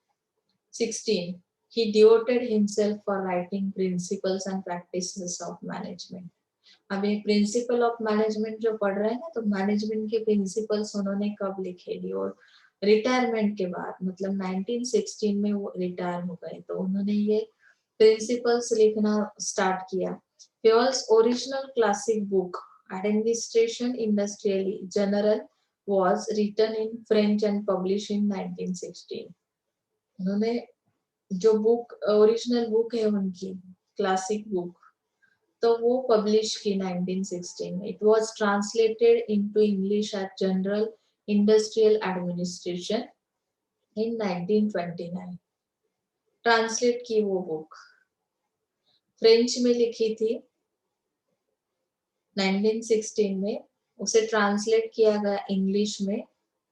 he devoted himself for writing principles and practices of management। अभी प्रिंसिपल ऑफ मैनेजमेंट जो पढ़ रहे हैं ना, तो मैनेजमेंट के प्रिंसिपल्स उन्होंने कब लिखे थे, और रिटायरमेंट के बाद, मतलब 1916 में वो रिटायर हो गए, तो उन्होंने ये प्रिंसिपल्स लिखना स्टार्ट किया। Fuels original classic book administration industrially general was written in French and published in 1916। उन्होंने जो बुक ओरिजिनल बुक है उनकी क्लासिक बुक, तो वो पब्लिश की 1916 में। It was translated into English at general industrial administration in 1929। Translate की वो बुक, फ्रेंच में लिखी थी 1916 में, उसे ट्रांसलेट किया गया इंग्लिश में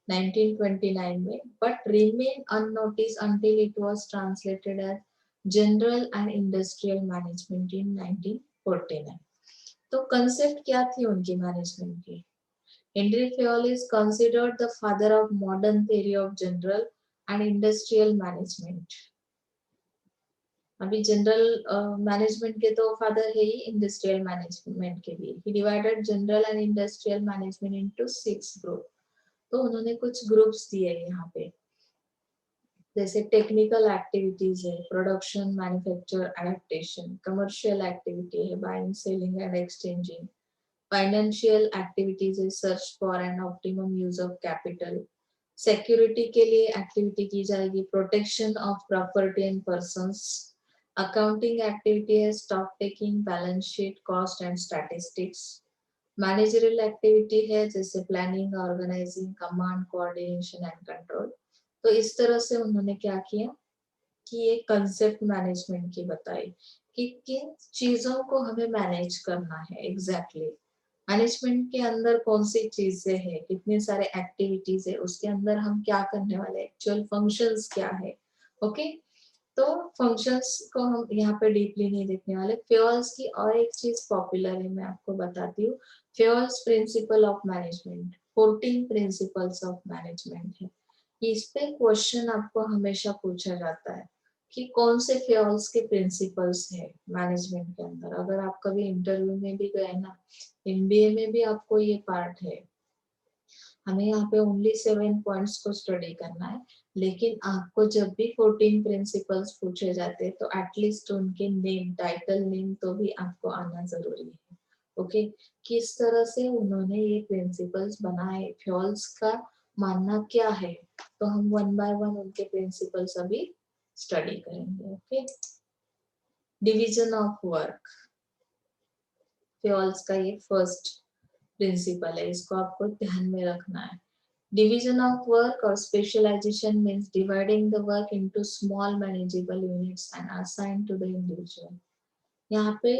1929 में, but remain unnoticed until it was translated as general and industrial management in 1949। तो कंसेप्ट क्या थी उनकी मैनेजमेंट की। Henri Fayol is considered the father of modern theory of general and industrial management. अभी जनरल मैनेजमेंट के तो father है ही, इंडस्ट्रियल मैनेजमेंट के भी। He divided general and industrial management into 6 group. तो उन्होंने कुछ ग्रुप्स दिए यहाँ पे, जैसे टेक्निकल एक्टिविटीज है, production, manufacture, adaptation. Commercial activity है, buying, selling and exchanging. Financial activities है, search for and optimum use of capital. Security के लिए एक्टिविटी की जाएगी, protection of property and persons. Accounting activity है, stock taking, balance sheet, cost and statistics. Managerial activity है, जैसे planning, organising, command, coordination and control. तो इस तरह से उन्होंने क्या किया कि ये कंसेप्ट मैनेजमेंट की बताई कि किन चीजों को हमें मैनेज करना है एग्जैक्टली। मैनेजमेंट के अंदर कौन सी चीजें हैं, कितने सारे एक्टिविटीज है, उसके अंदर हम क्या करने वाले, एक्चुअल फंक्शंस क्या है। ओके, तो फंक्शंस को हम यहाँ पे डीपली नहीं देखने वाले। फ्यूल्स की और एक चीज पॉपुलर है, मैं आपको बताती हूँ। Fuels principle of management, 14 principles of management है। इस पे क्वेश्चन आपको हमेशा पूछा जाता है कि कौन से फ्यूल्स के प्रिंसिपल्स है मैनेजमेंट के अंदर। अगर आप कभी इंटरव्यू में भी गए ना, एमबीए में भी आपको ये पार्ट है। हमें यहाँ पे ओनली 7 पॉइंट्स को स्टडी करना है, लेकिन आपको जब भी 14 प्रिंसिपल्स पूछे जाते हैं तो एटलीस्ट उनके नेम, टाइटल नेम तो भी आपको आना जरूरी है। ओके, किस तरह से उन्होंने ये प्रिंसिपल्स बनाए, फ्यूल्स का मानना क्या है, तो हम वन बाय वन उनके प्रिंसिपल्स अभी स्टडी करेंगे। Okay, division of work, fuels का ये फर्स्ट प्रिंसिपल है, इसको आपको ध्यान में रखना है। Division of work or specialization means dividing the work into small manageable units and assigned to the individual. यहाँ पे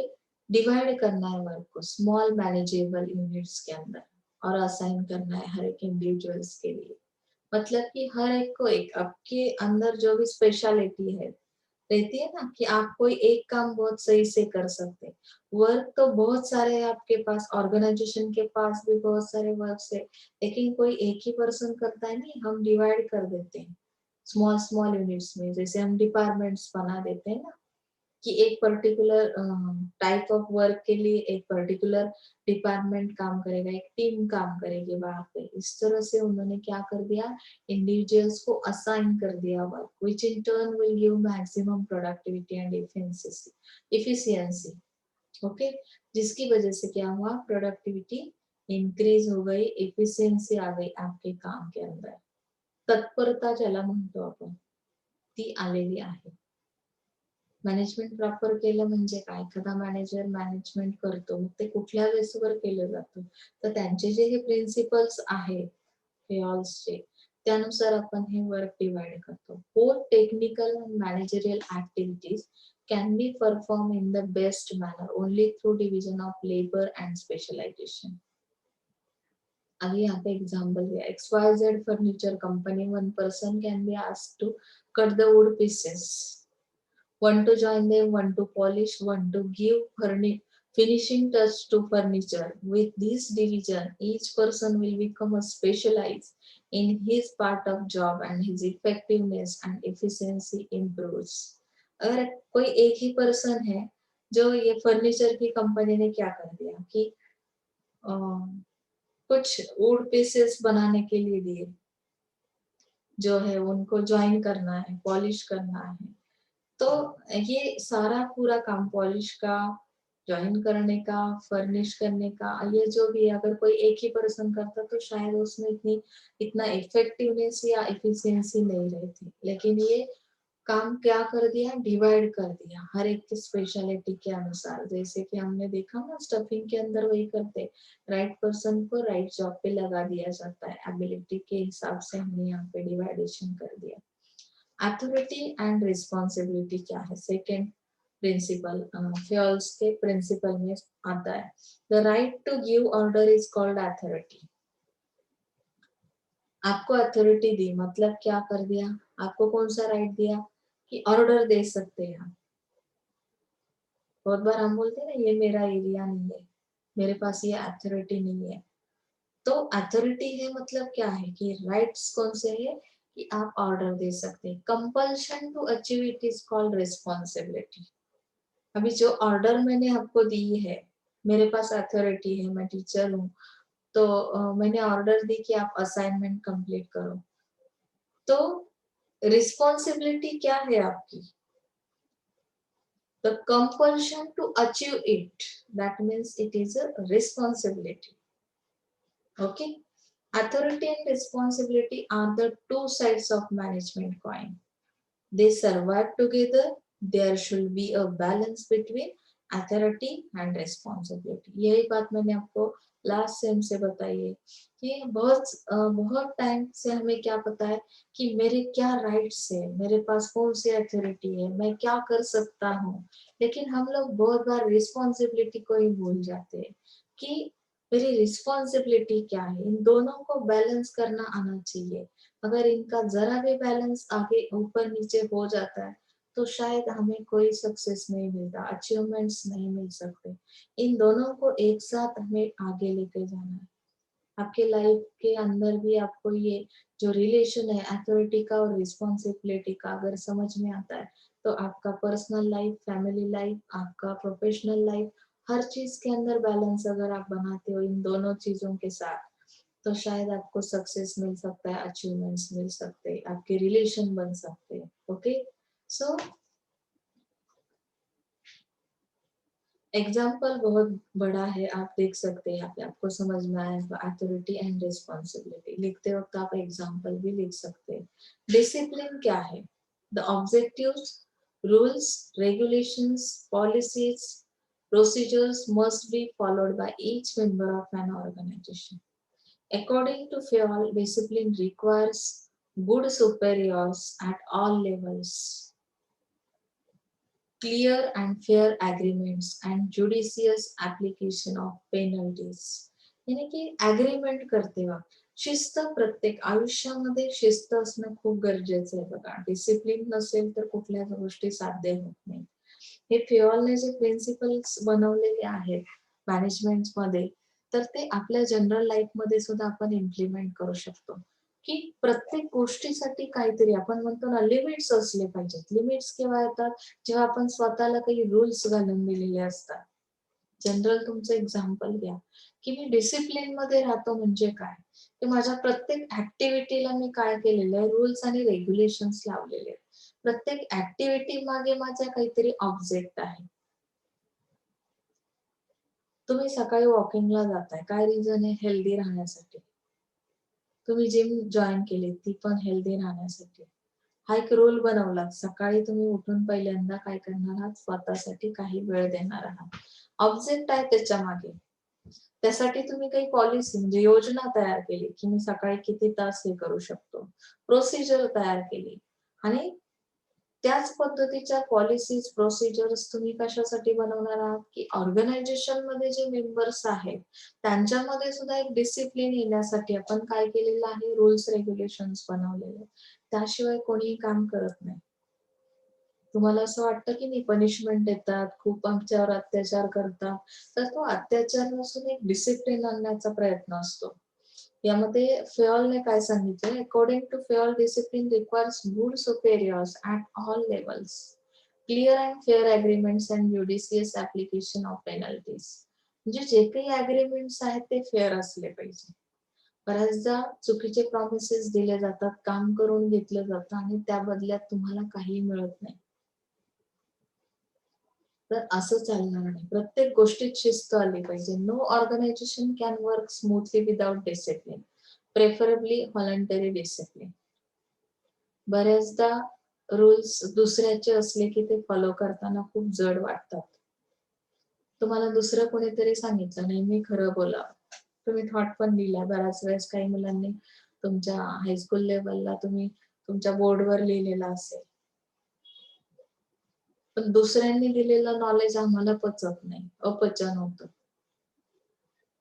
डिवाइड करना है वर्क को स्मॉल मैनेजेबल यूनिट्स के अंदर और असाइन करना है हर एक इंडिविजुअल्स के लिए। मतलब कि हर एक को एक, आपके अंदर जो भी स्पेशलिटी है रहती है ना, कि आप कोई एक काम बहुत सही से कर सकते हैं। वर्क तो बहुत सारे है आपके पास, ऑर्गेनाइजेशन के पास भी बहुत सारे वर्क है, लेकिन कोई एक ही पर्सन करता है नहीं, हम डिवाइड कर देते हैं स्मॉल स्मॉल यूनिट्स में। जैसे हम डिपार्टमेंट्स बना देते हैं ना, कि एक पर्टिकुलर टाइप ऑफ वर्क के लिए एक पर्टिकुलर डिपार्टमेंट काम करेगा, एक टीम काम करेगी वहां पे। इस तरह से उन्होंने क्या कर दिया, इंडिविजुअल्स को असाइन कर दिया work, which in turn will give maximum productivity and efficiency. Okay, जिसकी वजह से क्या हुआ, प्रोडक्टिविटी इंक्रीज हो गई, इफिशियंसी आ गई आपके काम के अंदर, तत्परता ज्याला म्हणतो आपण ती आलेली आहे। मॅनेजमेंट प्रॉपर केलं म्हणजे काय, एखादा मॅनेजर मॅनेजमेंट करतो, मग ते कुठल्या बेसवर केलं जातं, तर त्यांचे जे हे प्रिन्सिपल्स आहे फ्यूल्सचे, त्यानुसार आपण हे वर्क डिवाइड करतो। Both technical and managerial activities can be performed in the best manner only through division of labor and specialization. अभी यहाँ पे एग्जाम्पल दिया, XYZ furniture company, one person can be asked to cut the wood pieces, one to join them, one to polish, one to give finishing touch to furniture. With this division, each person will become a specialized in his part of job and his effectiveness and efficiency improves. अगर कोई एक ही person है, जो ये furniture की company ने क्या कर दिया कि कुछ वुड पीसेस बनाने के लिए दिए, जो है उनको ज्वाइन करना है, पॉलिश करना है, तो ये सारा पूरा काम पॉलिश का, ज्वाइन करने का, फर्निश करने का, ये जो भी अगर कोई एक ही पर्सन करता तो शायद उसमें इतना इफेक्टिवनेस या इफिशियंसी नहीं रहती। लेकिन ये काम क्या कर दिया, डिवाइड कर दिया हर एक की स्पेशलिटी के अनुसार। जैसे कि हमने देखा ना, स्टफिंग के अंदर वही करते, राइट पर्सन को राइट जॉब पे लगा दिया जाता है, एबिलिटी के हिसाब से हमने यहाँ पे डिवाइडेशन कर दिया। अथॉरिटी एंड रिस्पॉन्सिबिलिटी क्या है, सेकेंड प्रिंसिपल फ्यूल्स के प्रिंसिपल में आता है। The right to give order is called authority. आपको अथॉरिटी दी मतलब क्या कर दिया, आपको कौन सा राइट दिया कि ऑर्डर दे सकते हैं आप। बहुत बार हम बोलते हैं ना, ये मेरा एरिया नहीं है, मेरे पास ये अथॉरिटी नहीं है। तो अथॉरिटी है मतलब क्या है कि राइट्स कौन से है कि आप ऑर्डर दे सकते हैं। Compulsion to achieve it is called responsibility. अभी जो ऑर्डर मैंने आपको दी है, मेरे पास अथॉरिटी है, मैं टीचर हूँ, तो मैंने ऑर्डर दी कि आप असाइनमेंट कंप्लीट करो, तो रिस्पॉन्सिबिलिटी क्या है आपकी, the compulsion to achieve it, that means it is a responsibility. Okay, authority and responsibility are the two sides of management coin. They survive together. There should be a balance between authority and responsibility. यही बात मैंने आपको last sem से बताई है कि बहुत time से हमें क्या पता है कि मेरे क्या राइट्स है, मेरे पास कौन सी अथॉरिटी है, मैं क्या कर सकता हूँ, लेकिन हम लोग बहुत बार रिस्पॉन्सिबिलिटी को ही भूल जाते हैं कि मेरी रिस्पॉन्सिबिलिटी क्या है, इन दोनों को बैलेंस करना आना चाहिए। अगर इनका जरा भी बैलेंस आगे ऊपर नीचे हो जाता है तो शायद हमें कोई सक्सेस नहीं मिलता, अचीवमेंट्स नहीं मिल सकते। इन दोनों को एक साथ हमें आगे लेके जाना है। आपके लाइफ के अंदर भी आपको ये जो रिलेशन है अथॉरिटी का और रिस्पॉन्सिबिलिटी का अगर समझ में आता है तो आपका पर्सनल लाइफ, फैमिली लाइफ, आपका प्रोफेशनल लाइफ, हर चीज के अंदर बैलेंस अगर आप बनाते हो इन दोनों चीजों के साथ तो शायद आपको सक्सेस मिल सकता है, अचीवमेंट्स मिल सकते हैं, आपके रिलेशन बन सकते हैं। ओके, सो एग्जाम्पल बहुत बड़ा है, आप देख सकते हैं, आपको समझ में आएगा। अथॉरिटी एंड रिस्पॉन्सिबिलिटी लिखते वक्त आप एग्जाम्पल भी लिख सकते हैं। डिसिप्लिन क्या है? The objectives, rules, regulations, policies, procedures must be followed by each member of an organization. According to Fayol, discipline requires good superiors at all levels, clear and fair agreements and judicious application of penalties. यानी की agreement करते वक्त शिस्त, प्रत्येक आयुष्यामध्ये शिस्त असणं खूप गरजेचं आहे बघा. डिसिप्लिन नसेल तर कुठल्याच गोष्टी साध्य होत नाही. हे फिओलने जे प्रिन्सिपल्स बनवलेले आहेत मॅनेजमेंट मध्ये तर ते आपल्या जनरल लाईफ मध्ये सुद्धा आपण इम्प्लिमेंट करू शकतो. की प्रत्येक गोष्टीसाठी काहीतरी आपण म्हणतो ना लिमिट्स असले पाहिजेत. लिमिट्स केव्हा येतात? जेव्हा आपण स्वतःला काही रूल्स घालून दिलेले असतात. जनरल तुमचं एक्झाम्पल घ्या की मी डिसिप्लिन मध्ये राहतो म्हणजे काय, की माझ्या प्रत्येक ऍक्टिव्हिटीला मी काय केलेलं आहे, रूल्स आणि रेग्युलेशन्स लावलेले आहेत. प्रत्येक ऍक्टिव्हिटी मागे माझा काहीतरी ऑब्जेक्ट आहे. तुम्ही सकाळी वॉकिंगला जाताय, काय रिझन आहे? हेल्दी राहण्यासाठी. तुम्ही जिम जॉईन केली ती पण हेल्दी राहण्यासाठी. हा एक रूल बनवला, सकाळी तुम्ही उठून पहिल्यांदा काय करणार आहात? स्वतःसाठी काही वेळ देणार आहात. ऑब्जेक्ट आहे त्याच्या मागे. त्यासाठी तुम्ही काही पॉलिसी म्हणजे योजना तयार केली की मी सकाळी किती तास हे करू शकतो. प्रोसिजर तयार केली आणि त्याच पद्धतीच्या पॉलिसीज, प्रोसिजर्स तुम्ही कशासाठी बनवणार आहात? की ऑर्गनायझेशन मध्ये जे मेंबर्स आहेत त्यांच्यामध्ये सुद्धा एक डिसिप्लिन येण्यासाठी आपण काय केलेलं आहे? रूल्स, रेग्युलेशन्स बनवलेले. त्याशिवाय कोणीही काम करत नाही. तुम्हाला असं वाटतं की नाही पनिशमेंट देतात, खूप आमच्यावर अत्याचार करतात, तर तो अत्याचार नसून एक डिसिप्लिन आणण्याचा प्रयत्न असतो. यामध्ये फेऑलने काय सांगितलं? According to Fayol, discipline requires good superiors at all levels, clear and fair agreements and judicious application of penalties. म्हणजे जे काही अग्रीमेंट्स आहेत ते फेअर असले पाहिजे. बऱ्याचदा चुकीचे प्रॉमिसेस दिले जातात, काम करून घेतलं जातं आणि त्या बदल्यात तुम्हाला काही मिळत नाही. तर असं चालणार नाही. प्रत्येक गोष्टीत शिस्त आली पाहिजे. No organisation can work smoothly without discipline, preferably voluntary discipline. बऱ्याचदा रूल्स दुसऱ्याचे असले की ते फॉलो करताना खूप जड वाटतात. तुम्हाला दुसरं कोणीतरी सांगितलं नेहमी खरं बोला, तुम्ही थॉट पण दिला. बऱ्याच वेळेस काही मुलांनी तुमच्या हायस्कूल लेवलला तुम्ही तुमच्या बोर्डवर लिहिलेलं असेल, पण दुसऱ्यांनी दिलेलं नॉलेज आम्हाला पचत नाही, अपचन होतं.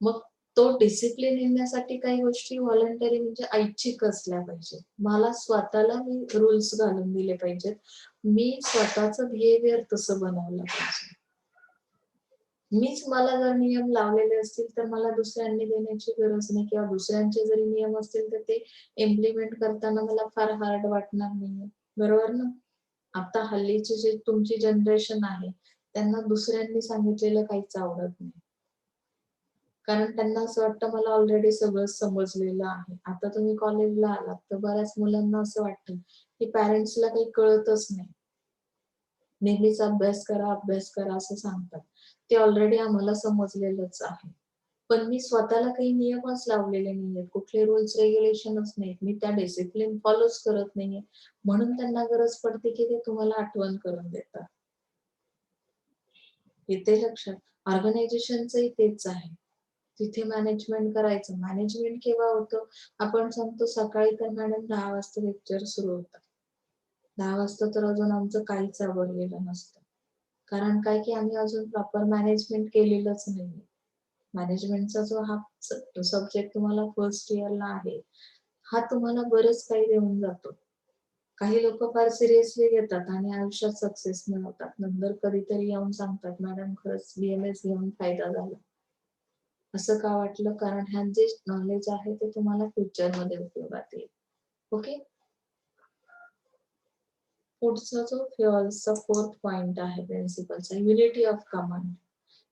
मग तो डिसिप्लिन येण्यासाठी काही गोष्टी व्हॉलंटरी म्हणजे ऐच्छिक असल्या पाहिजे. मला स्वतःला मी रूल्स घालून दिले पाहिजेत. मी स्वतःचं बिहेवियर तसं बनवलं पाहिजे. मीच मला जर नियम लावलेले असतील तर मला दुसऱ्यांनी देण्याची गरज नाही किंवा दुसऱ्यांचे जरी नियम असतील तर ते इम्प्लिमेंट करताना मला फार हार्ड वाटणार नाहीये. बरोबर ना? आता हल्लीची जी तुमची जनरेशन आहे त्यांना दुसऱ्यांनी सांगितलेलं काहीच आवडत नाही. कारण त्यांना असं वाटतं मला ऑलरेडी सगळं समजलेलं आहे. आता तुम्ही कॉलेजला आलात तर बऱ्याच मुलांना असं वाटतं की पॅरेंट्सला काही कळतच नाही. नेहमीच अभ्यास करा असं सांगतात. ते ऑलरेडी आम्हाला समजलेलंच आहे. पण मी स्वतःला काही नियमच लावलेले नाहीयेत. कुठले रूल्स रेग्युलेशनच नाहीत. मी त्या डिसिप्लिन फॉलोच करत नाहीये. म्हणून त्यांना गरज पडते की ते तुम्हाला आठवण करून देतात. येते लक्षात? ऑर्गनायझेशनचंही तेच आहे. तिथे मॅनेजमेंट करायचं. मॅनेजमेंट केव्हा होतं? आपण सांगतो सकाळी तर मॅडम 10 वाजता लेक्चर सुरू होतं. 10 वाजता तर अजून आमचं काहीच आवरलेलं नसतं. कारण काय की आम्ही अजून प्रॉपर मॅनेजमेंट केलेलंच नाहीये. मॅनेजमेंटचा जो हा सब्जेक्ट तुम्हाला फर्स्ट इयरला आहे, हा तुम्हाला बरंच काही देऊन जातो. काही लोक फार सिरियसली घेतात आणि आयुष्यात सक्सेस मिळवतात. नंतर कधीतरी येऊन सांगतात, मॅडम खरंच BMS घेऊन फायदा झाला. असं का वाटलं? कारण ह्यात जे नॉलेज आहे ते तुम्हाला फ्युचर मध्ये उपयोगात येईल. ओके. पुढचा जो फ्युअल्सचा फोर्थ पॉइंट आहे प्रिन्सिपलचा, unity of command.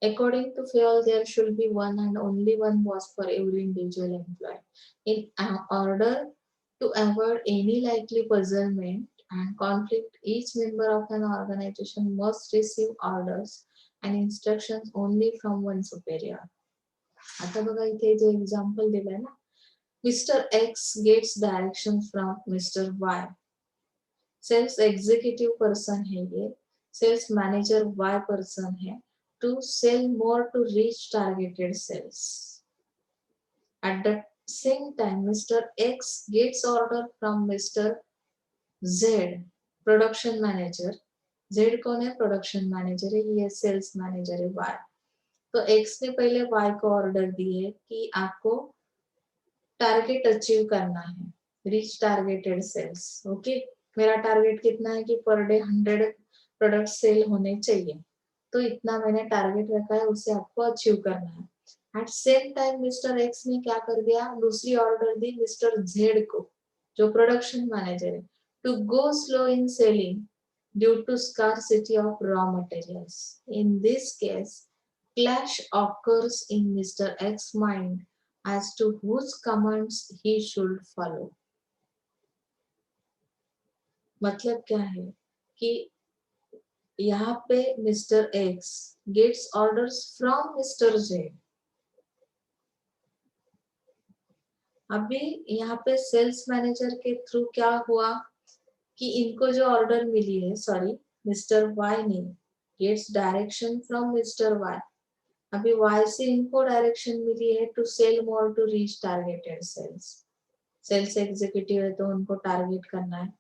According to Fayol, there should be one and only one boss for every individual employee. In order to avoid any likely puzzlement and conflict, each member of an organization must receive orders and instructions only from one superior. आता बघा इथे जे example दिलंय ना, mister X gets direction from mister Y. Sales executive person है ये, sales manager Y person है, to sell more to reach targeted sales. At the same time, Mr. X gets order from Mr. Z, production manager. Z कौन है? Production manager है, ये sales manager है Y. तो X ने पहले Y को ऑर्डर दी है कि आपको टारगेट अचीव करना है, रीच टारगेटेड सेल्स. ओके, मेरा टारगेट कितना है कि पर डे 100 प्रोडक्ट सेल होने चाहिए, तो इतना मैंने टारगेट रखा है, उसे आपको अचीव करना है. At same time mister X ने क्या कर दिया, दूसरी ऑर्डर दी मिस्टर जेड को, जो प्रोडक्शन मैनेजर है, to go slow in selling due to scarcity of raw materials. In this case clash occurs in Mr. X's mind as to whose commands he should follow. मतलब क्या है कि यहाँ पे mister X gets orders from mister Z. अभी यहाँ पे sales manager के थ्रू क्या हुआ कि इनको जो ऑर्डर मिली है, सॉरी मिस्टर वाई ने gets direction from mister Y. अभी वाई से इनको डायरेक्शन मिली है to sell more to reach targeted sales. Sales executive है तो उनको टारगेट करना है.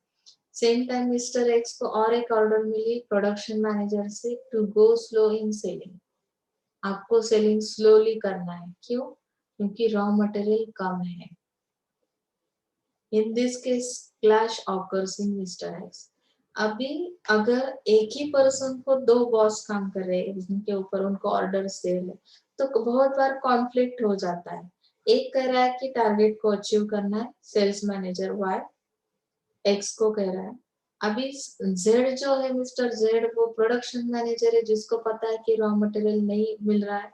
सेम टाइम मिस्टर एक्स को और एक ऑर्डर मिली प्रोडक्शन मैनेजर से to go slow in selling. आपको सेलिंग स्लोली करना है. क्यों? क्योंकि रॉ मटेरियल कम है. In this case clash occurs in mister X. अभी अगर एक ही पर्सन को दो बॉस काम कर रहे हैं जिनके ऊपर उनको ऑर्डर्स दे रहे, तो बहुत बार कॉन्फ्लिक्ट हो जाता है. एक कह रहा है कि टारगेट को अचीव करना है, सेल्स मैनेजर वाई एक्स को कह रहा है. अभी जेड जो है मिस्टर जेड, वो प्रोडक्शन मैनेजर है जिसको पता है कि रॉ मटेरियल नहीं मिल रहा है,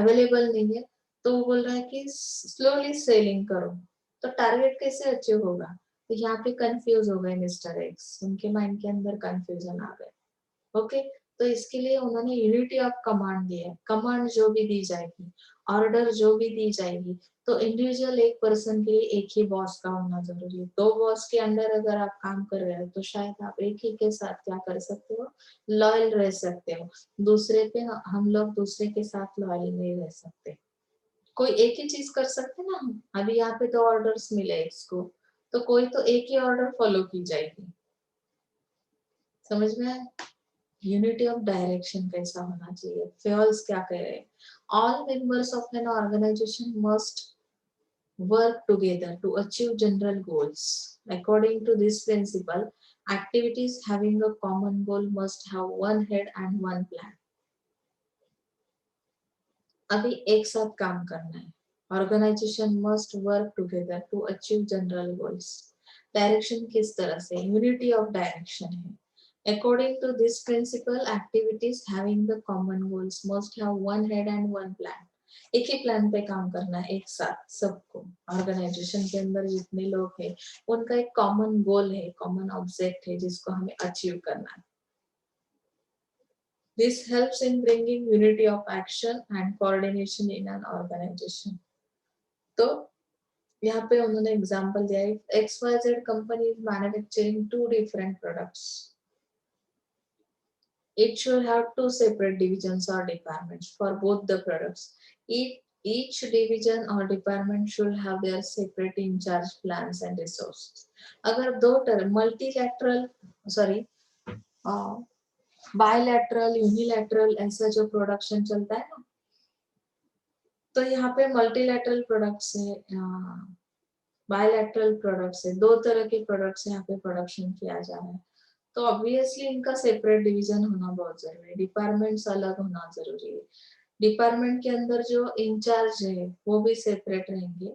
अवेलेबल नहीं है, तो वो बोल रहा है कि स्लोली सेलिंग करो. तो टारगेट कैसे अचीव होगा? तो यहाँ पे कंफ्यूज हो गए मिस्टर एक्स, उनके माइंड के अंदर कंफ्यूजन आ गए. ओके, तो इसके लिए उन्होंने यूनिटी ऑफ कमांड दिया है. कमांड जो भी दी जाएगी, ऑर्डर जो भी दी जाएगी, तो इंडिविजुअल एक पर्सन के लिए एक ही बॉस का होना जरूरी है. दो बॉस के अंडर अगर आप काम कर रहे हो तो शायद आप एक ही के साथ क्या कर सकते हो, लॉयल रह सकते हो. दूसरे पे हम लोग दूसरे के साथ लॉयल नहीं रह सकते. कोई एक ही चीज कर सकते ना हम. अभी यहाँ पे तो ऑर्डर्स मिले इसको, तो कोई तो एक ही ऑर्डर फॉलो की जाएगी. समझ में आया? यूनिटी ऑफ डायरेक्शन कैसा होना चाहिए. फेयल्स क्या कह रहे हैं, all members of an organisation must work together to achieve general goals. According to this principle, activities having a common goal must have one head and one plan. अभी एक साथ काम करना है. Organization must work together to achieve general goals. Direction किस तरह से? Unity of direction है. According to this principle, activities having the common goals must have one head and one plan. एक ही प्लान पे काम करना है एक साथ सबको. ऑर्गेनाइजेशन के अंदर जितने लोग हैं उनका एक कॉमन गोल है, कॉमन ऑब्जेक्ट है जिसको हमें अचीव करना है. This helps in bringing unity of action and coordination in an organization. तो यहाँ पे उन्होंने एग्जांपल दिया है. XYZ company is manufacturing two different products. It should have two separate divisions or departments for both the products. Each division or department should have their separate in charge plans and resources. अगर दो multilateral, sorry, bilateral, unilateral ऐसा जो production चलता है ना, तो यहाँ पे मल्टीलैटरल प्रोडक्ट्स है, बायलैटरल प्रोडक्ट्स है, दो तरह के प्रोडक्ट्स यहाँ पे प्रोडक्शन किया जा रहा है। तो ऑब्वियसली इनका सेपरेट डिवीजन होना बहुत जरूरी है, डिपार्टमेंट्स अलग होना जरूरी है। डिपार्टमेंट के अंदर जो इंचार्ज है वो भी सेपरेट रहेंगे,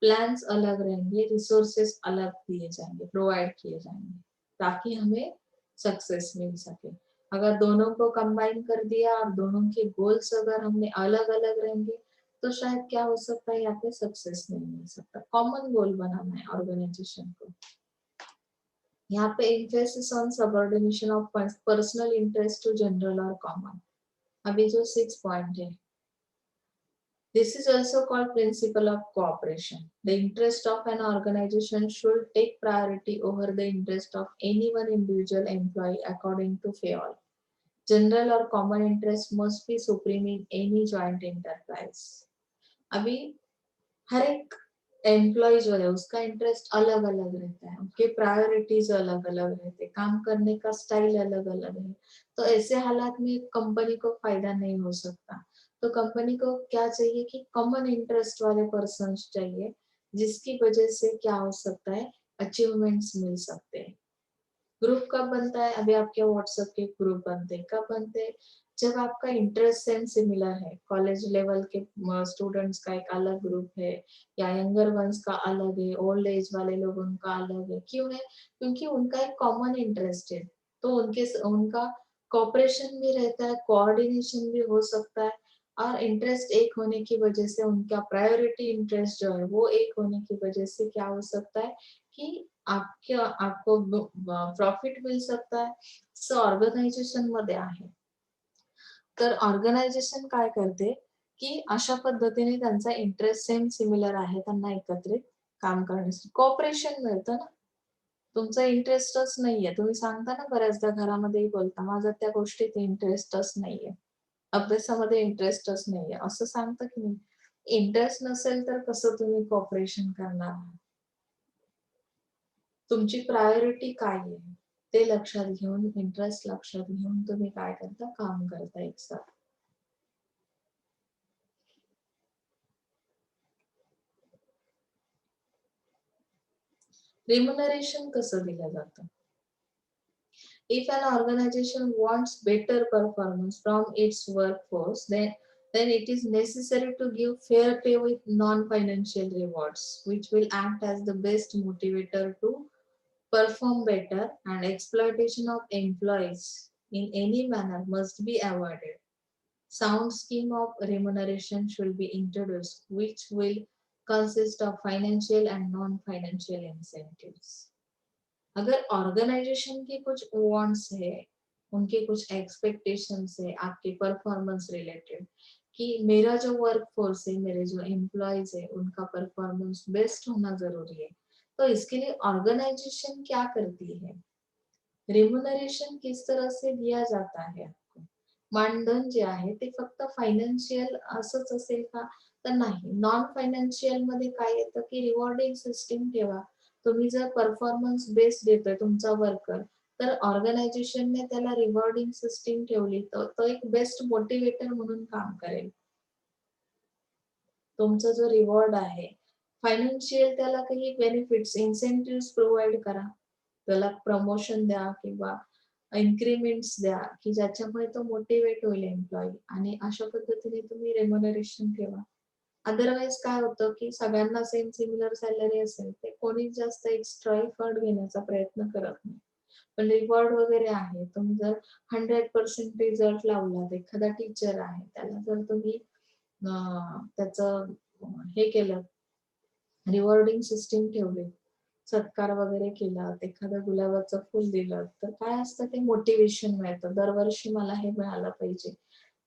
प्लान्स अलग रहेंगे, रिसोर्सेस अलग दिए जाएंगे, प्रोवाइड किए जाएंगे, ताकि हमें सक्सेस मिल सके। अगर दोनों को कंबाइन कर दिया और दोनों के गोल्स अगर हमने अलग अलग रहेंगे तो शायद क्या हो सकता है, यहाँ पे सक्सेस नहीं मिल सकता। कॉमन गोल बनाना है ऑर्गेनाइजेशन को। यहाँ पे emphasis on subordination of personal interest to general और कॉमन। अभी जो 6 पॉइंट है, this is also called principle of cooperation. The interest of an organization should take priority over the interest of any one individual employee according to Fayol. General or common interest must be supreme in any joint enterprise. अभी हर एक employ जो है उसका interest अलग अलग रहता है, उनके प्रायोरिटीज अलग अलग रहते हैं, काम करने का स्टाइल अलग अलग है। तो ऐसे हालात में कंपनी को फायदा नहीं हो सकता। तो कंपनी को क्या चाहिए कि कॉमन इंटरेस्ट वाले पर्सन चाहिए, जिसकी वजह से क्या हो सकता है, अचीवमेंट्स मिल सकते हैं। ग्रुप कब बनता है, अभी आपके व्हाट्सएप के ग्रुप बनते हैं, कब बनते हैं, जब आपका इंटरेस्ट सेम सिमिलर है। कॉलेज लेवल के स्टूडेंट्स का एक अलग ग्रुप है, या यंगर वंस का अलग है, ओल्ड एज वाले लोगों का अलग है। क्यों है, क्योंकि उनका एक कॉमन इंटरेस्ट है, तो उनका कोऑपरेशन भी रहता है, कोऑर्डिनेशन भी हो सकता है। और इंटरेस्ट एक होने की वजह से, उनका प्रायोरिटी इंटरेस्ट जो है वो एक होने की वजह से क्या हो सकता है की आपको प्रॉफिट मिल सकता है। सो ऑर्गनायझेशन मध्ये आहे, तर ऑर्गनायझेशन काय करते की अशा पद्धतीने त्यांचा इंटरेस्ट सेम सिमिलर आहे, त्यांना एकत्रित काम करण्यासाठी कोऑपरेशन मिळतं ना। तुमचा इंटरेस्टच नाहीये, तुम्ही सांगता ना बऱ्याचदा घरामध्येही बोलता, माझा त्या गोष्टीत इंटरेस्टच नाहीये, अभ्यासामध्ये इंटरेस्टच नाहीये, असं सांगता की नाही? इंटरेस्ट नसेल तर कसं तुम्ही कोऑपरेशन करणार? तुमची प्रायोरिटी काय आहे ते लक्षात घेऊन, इंटरेस्ट लक्षात घेऊन तुम्ही काय करता, काम करता एकसाथ। रिम्युनरेशन कसं दिलं जातं? If an organization wants better performance from its workforce, then it is necessary to give fair pay with non-financial rewards, which will act as the best motivator to perform better, and exploitation of employees in any manner must be avoided. Sound scheme of remuneration should be introduced, which will consist of financial and non-financial incentives. अगर organisation के कुछ wants है, उनके कुछ expectations है आपके performance related, कि मेरा जो वर्क फोर्स है, मेरे जो एम्प्लॉयज है, उनका परफॉर्मेंस बेस्ट होना जरूरी है, तो इसके लिए ऑर्गेनाइजेशन क्या करती है, रेम्युनरेशन किस तरह से दिया जाता है आपको, मानधन जे आहे ते फक्त फायनान्शियल असंच असेल का, तर नाही। नॉन फायनान्शियल मध्ये काय येतं की रिवॉर्डिंग सिस्टीम ठेवा। तुम्ही जर परफॉर्मन्स बेस्ड देतोय तुमचा वर्कर, तर ऑर्गनायझेशनने त्याला रिवॉर्डिंग सिस्टीम ठेवली तर तो एक बेस्ट मोटिवेटर म्हणून काम करेल। तुमचा जो रिवॉर्ड आहे, फायनान्शियल त्याला काही बेनिफिट्स, इन्सेंटिव्ह प्रोव्हाइड करा, त्याला प्रमोशन द्या किंवा इन्क्रिमेंट्स द्या, की ज्याच्यामुळे तो मोटिवेट होईल एम्प्लॉयी, आणि अशा पद्धतीने तुम्ही रेम्युनरेशन ठेवा। अदरवाईज काय होतं की सगळ्यांना सेम सिमिलर सॅलरी असेल, ते कोणीच जास्त एक्स्ट्रा एफर्ट घेण्याचा प्रयत्न करत नाही। पण रिवॉर्ड वगैरे आहे, तुम्ही जर 100% रिझल्ट लावलात, एखादा टीचर आहे त्याला जर तुम्ही त्याचं हे केलं, रिवॉर्डिंग सिस्टीम ठेवली, सत्कार वगैरे केला, एखादं गुलाबाचं फुल दिलं, तर काय असतं ते मोटिवेशन मिळतं, दरवर्षी मला हे मिळालं पाहिजे।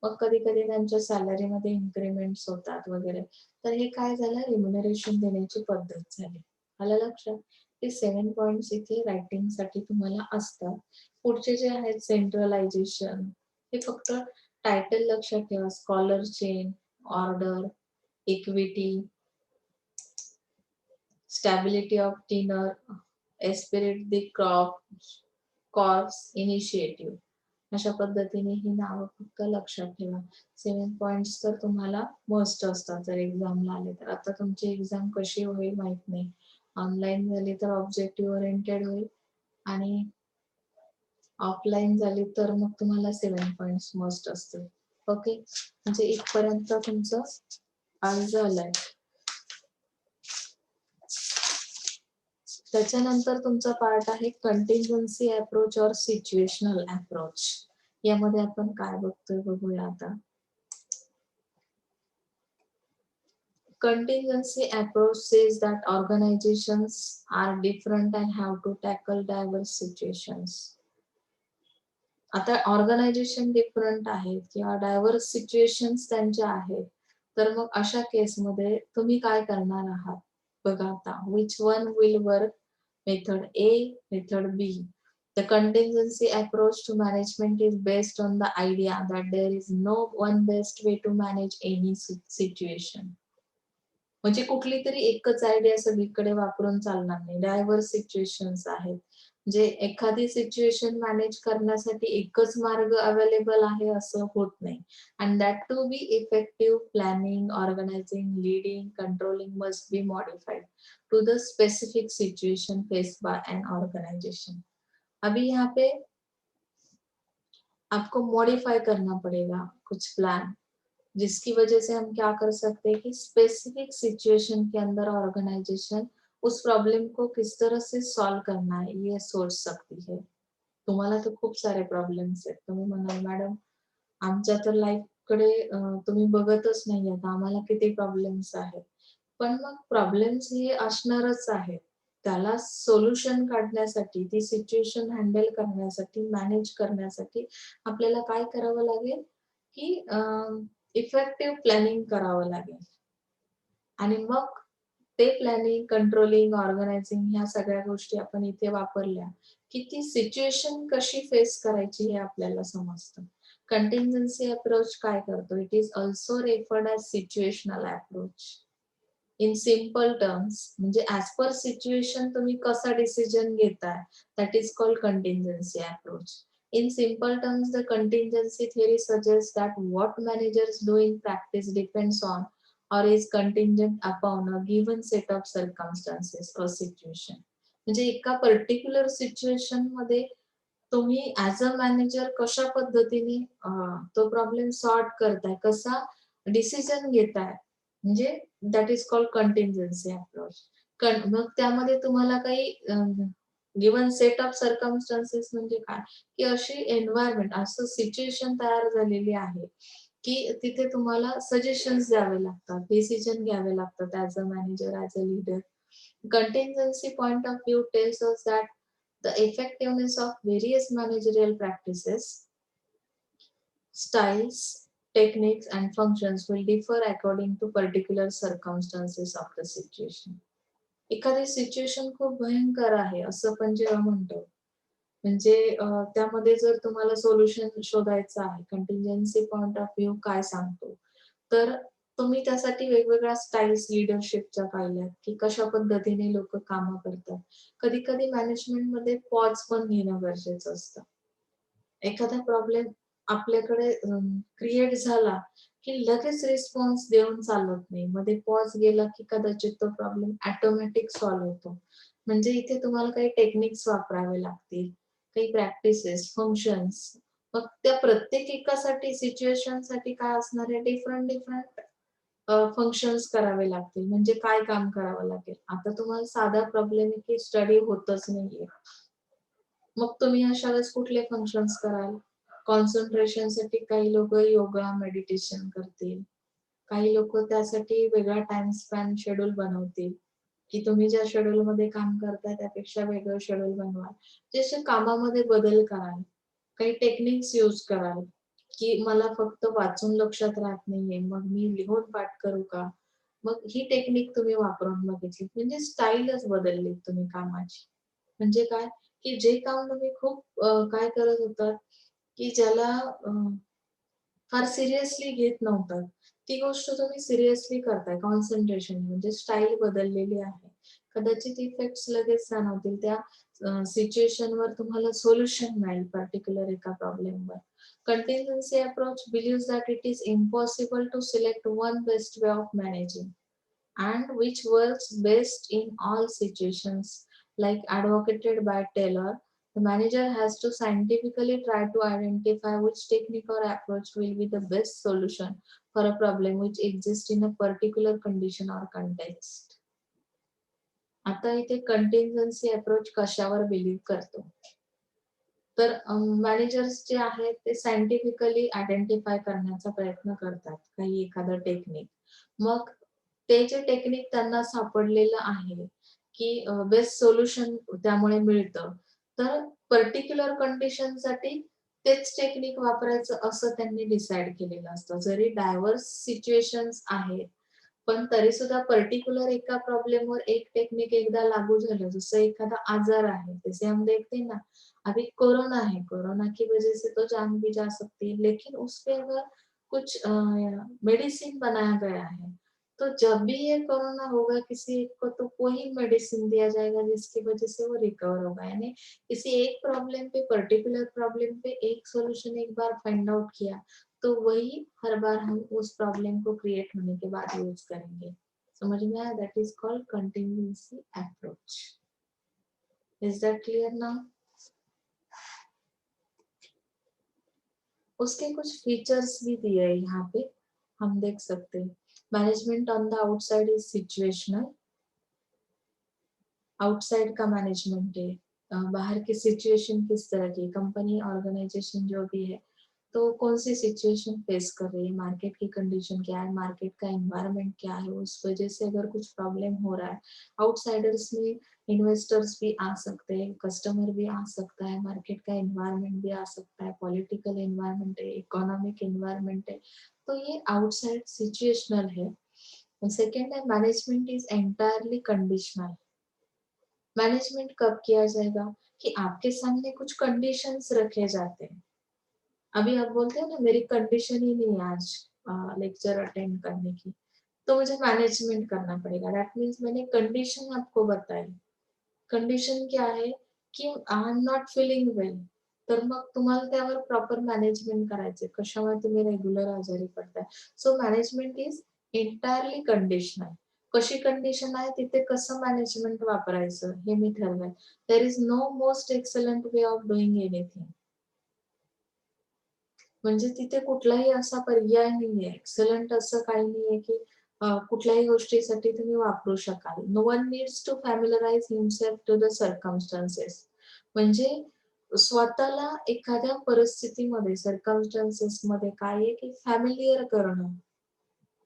मग कधी-कधी त्यांच्या सॅलरीमध्ये इन्क्रिमेंट्स होतात वगैरे। तर हे काय झालं, रिम्युनरेशन देण्याची पद्धत झाली। आलं लक्षात? हे 7 पॉइंट्स इथे रायटिंगसाठी तुम्हाला असतात। पुढचे जे आहेत सेंट्रलायझेशन, हे फक्त टायटल लक्षात ठेवा, scholar chain, order, equity, stability of tenure, spirit the corps initiative. अशा पद्धतीने ही नावं फक्त लक्षात ठेवा. 7 पॉइंट्स तर तुम्हाला मस्ट असतात जर एक्झामला आले तर. आता तुमची एक्झाम कशी होईल माहित नाही. ऑनलाईन झाली तर ऑब्जेक्टिव्ह ओरिएंटेड होईल आणि ऑफलाईन झाली तर मग तुम्हाला 7 पॉइंट्स मस्ट असतील. ओके, म्हणजे इथपर्यंत तुमचं आज झालंय. त्याच्यानंतर तुमचा पार्ट आहे कंटिंजन्सी अप्रोच और सिच्युएशनल अप्रोच. यामध्ये आपण काय बघतोय बघूया आता. Contingency approach says that organizations are different and have to tackle diverse situations. आता ऑर्गनायझेशन डिफरंट आहेत किंवा डायव्हर्स सिच्युएशन्स त्यांच्या आहेत, तर मग अशा केसमध्ये तुम्ही काय करणार आहात बघा आता. Which one will work, method A, method B. The contingency approach to management is based on the idea that there is no one best way to manage any situation. म्हणजे कुठली तरी एकच आयडिया सगळीकडे वापरून चालणार नाही. डायव्हर्स सिच्युएशन्स आहेत. म्हणजे एखादी सिच्युएशन मॅनेज करण्यासाठी एकच मार्ग अवेलेबल आहे असं होत नाही. And that to be effective planning, organising, leading, controlling must be modified to the specific situation faced by an organisation. अभी यहाँ पे आपको मॉडिफाई करना पड़ेगा कुछ प्लान, जिसकी वजह से हम क्या कर सकते हैं कि स्पेसिफिक सिचुएशन के अंदर ऑर्गनाइजेशन उस प्रॉब्लम को किस तरह से सॉल्व करना है ये सोच सकती है. तुम्हाला तर खूप सारे प्रॉब्लेम्स आहेत. तुम्ही म्हणाल मॅडम आमच्या तर लाईफकडे तुम्ही बघतच नाही आता आम्हाला किती प्रॉब्लेम्स आहेत. पण मग प्रॉब्लेम्स हे असणारच आहेत. त्याला सोल्युशन काढण्यासाठी, ती सिच्युएशन हँडल करण्यासाठी, मॅनेज करण्यासाठी आपल्याला काय करावं लागेल, की इफेक्टिव्ह प्लॅनिंग करावं लागेल. आणि मग ते प्लॅनिंग, कंट्रोलिंग, ऑर्गनायझिंग ह्या सगळ्या गोष्टी आपण इथे वापरल्या, की ती सिच्युएशन कशी फेस करायची हे आपल्याला समजतं. कंटिंजन्सी अप्रोच काय करतो? It is also referred as situational approach. In simple terms म्हणजे ॲज पर सिच्युएशन तुम्ही कसा डिसिजन घेताय, that is called contingency approach. In simple terms, the contingency theory suggests that what managers do in practice depends on or is contingent upon a given set of circumstances or situation. म्हणजे एका particular situation मध्ये तुम्ही as a manager कशा पद्धतीने तो problem sort करताय, कसा decision घेताय, म्हणजे that is called contingency approach. मग त्यामध्ये तुम्हाला काही गिव्हन सेट ऑफ सर्कमस्टान्सेस म्हणजे काय, की अशी एन्व्हायरमेंट, असं सिच्युएशन तयार झालेली आहे, की तिथे तुम्हाला सजेशन्स द्यावे लागतात, डिसिजन घ्यावे लागतात as a manager, as a leader. Contingency point of view tells us that the effectiveness of various managerial practices, styles, techniques, and functions will differ according to particular circumstances of the situation. एखादी situation खूप भयंकर आहे असं पण जेव्हा म्हणतो, म्हणजे त्यामध्ये जर तुम्हाला सोल्युशन शोधायचं आहे, कंटिंजन्सी पॉइंट ऑफ व्ह्यू काय सांगतो, तर तुम्ही त्यासाठी वेगवेगळ्या स्टाईल्स लीडरशिपच्या पाहिल्यात, की कशा पद्धतीने लोकं कामं करतात. कधी-कधी मॅनेजमेंटमध्ये पॉज पण घेणं गरजेचं असतं. एखादा प्रॉब्लेम आपल्याकडे क्रिएट झाला, की लगेच रिस्पॉन्स देऊन चालत नाही. मध्ये पॉज गेला, की कदाचित तो प्रॉब्लेम ऑटोमॅटिक सॉल्व्ह होतो. म्हणजे इथे तुम्हाला काही टेक्निक्स वापरावे लागतील, काही प्रॅक्टिसेस, फंक्शन्स. मग त्या प्रत्येक एकासाठी सिच्युएशनसाठी काय असणार आहे डिफरंट फंक्शन्स करावे लागतील. म्हणजे काय काम करावं लागेल. आता तुम्हाला साधा प्रॉब्लेम आहे, की स्टडी होतच नाहीये. मग तुम्ही अशा वेळेस कुठले फंक्शन्स कराल? कॉन्सन्ट्रेशनसाठी काही लोकं योगा, मेडिटेशन करतील. काही लोकं त्यासाठी वेगळा टाईम स्पॅन शेड्यूल बनवतील, की तुम्ही ज्या शेड्यूलमध्ये काम करताय त्यापेक्षा वेगळं शेड्यूल बनवा. जसे कामामध्ये बदल कराल. काही टेक्निक्स यूज कराल, की मला फक्त वाचून लक्षात राहत नाहीये, मग मी लिहून पाठ करू का? मग ही टेक्निक तुम्ही वापरून बघितली. म्हणजे स्टाईलच बदलली तुम्ही कामाची. म्हणजे काय, की जे काम तुम्ही खूप काय करत होतात, की ज्याला फार सिरियसली घेत नव्हतात. ती गोष्ट तुम्ही सिरियसली करताय. कॉन्सन्ट्रेशन म्हणजे स्टाईल बदललेली आहे. कदाचित इफेक्ट्स लगेच जाणवतील. त्या सिच्युएशनवर तुम्हाला सोल्युशन मिळेल पर्टिक्युलर एका प्रॉब्लेमवर. Contingency approach believes that it is impossible to select one best way of managing and which works best in all situations. Like advocated by Taylor, the manager has to scientifically try to identify which technique or approach will be the best solution for a problem which exists in a particular condition or context. आता इथे contingency approach कशावर believe करतो, तर managers जे आहेत ते scientifically identify करण्याचा प्रयत्न करतात काही एखादं टेक्निक. मग ते जे टेक्निक त्यांना सापडलेलं आहे की बेस्ट सोल्युशन त्यामुळे मिळतं, तर पर्टिक्युलर कंडिशनसाठी तेच टेक्निक वापरायचं असं त्यांनी डिसाईड केलेलं असतं. जरी डायव्हर्स सिच्युएशन्स आहेत, पण तरी सुद्धा पर्टिक्युलर एका प्रॉब्लेमवर एक टेक्निक एकदा लागू झालं, जसं एखादा आजार आहे, जैसे हम देखते हैं ना, अभी कोरोना है, कोरोना की वजह से तो जान भी जा सकती है, लेकिन उस पे अगर कुछ मेडिसिन बनाया गया है, तो जब भी ये कोरोना होगा किसी एक को, तो वही मेडिसिन दिया जाएगा जिसकी वजह से वो रिकवर होगा। यानी किसी एक प्रॉब्लम पे, पर्टिकुलर प्रॉब्लम पे एक सॉल्यूशन एक बार फाइंड आउट किया, तो वही हर बार हम उस प्रॉब्लम को क्रिएट होने के बाद यूज करेंगे। समझ में आया? That is called contingency approach. Is that clear now? उसके कुछ फीचर्स भी दिए हैं यहाँ पे, हम देख सकते हैं। Management on the outside is situational. Outside का मैनेजमेंट है, बाहर की सिचुएशन किस तरह की, कंपनी ऑर्गेनाइजेशन जो भी है, तो कौन सी सिचुएशन फेस कर रही है, मार्केट की कंडीशन क्या है, मार्केट का एनवायरनमेंट क्या है, उस वजह से अगर कुछ प्रॉब्लम हो रहा है। आउटसाइडर्स में इन्वेस्टर्स भी आ सकते हैं, कस्टमर भी आ सकता है, मार्केट का एनवायरनमेंट भी आ सकता है, पॉलिटिकल एनवायरनमेंट है, इकोनॉमिक एनवायरनमेंट है, तो ये आउटसाइड सिचुएशनल है। सेकेंड है management is entirely conditional. Management कब किया जाएगा कि आपके सामने कुछ कंडीशंस रखे जाते हैं। अभी आप बोलते हैं ना, मेरी कंडीशन ही नहीं है आज लेक्चर अटेंड करने की, तो मुझे मैनेजमेंट करना पड़ेगा। दैट मीन्स मैंने कंडीशन आपको बताई। कंडिशन क्या आहे की I am not feeling well, तर मग तुम्हाला त्यावर प्रॉपर मॅनेजमेंट करायचे, कशामुळे तुम्ही रेग्युलर आजारी पडताय। So management is entirely conditional. कशी कंडिशन आहे तिथे कसं मॅनेजमेंट वापरायचं हे मी ठरवेन। There is no most excellent way of doing anything. म्हणजे तिथे कुठलाही असा पर्याय नाहीये, एक्सलंट असं काही नाहीये की कुठल्याही गोष्टीसाठी तुम्ही वापरू शकाल। No one needs to familiarise himself to the circumstances. म्हणजे स्वतःला एखाद्या परिस्थितीमध्ये, सर्कमस्टन्सेस मध्ये काय आहे की फॅमिलिअर करणं।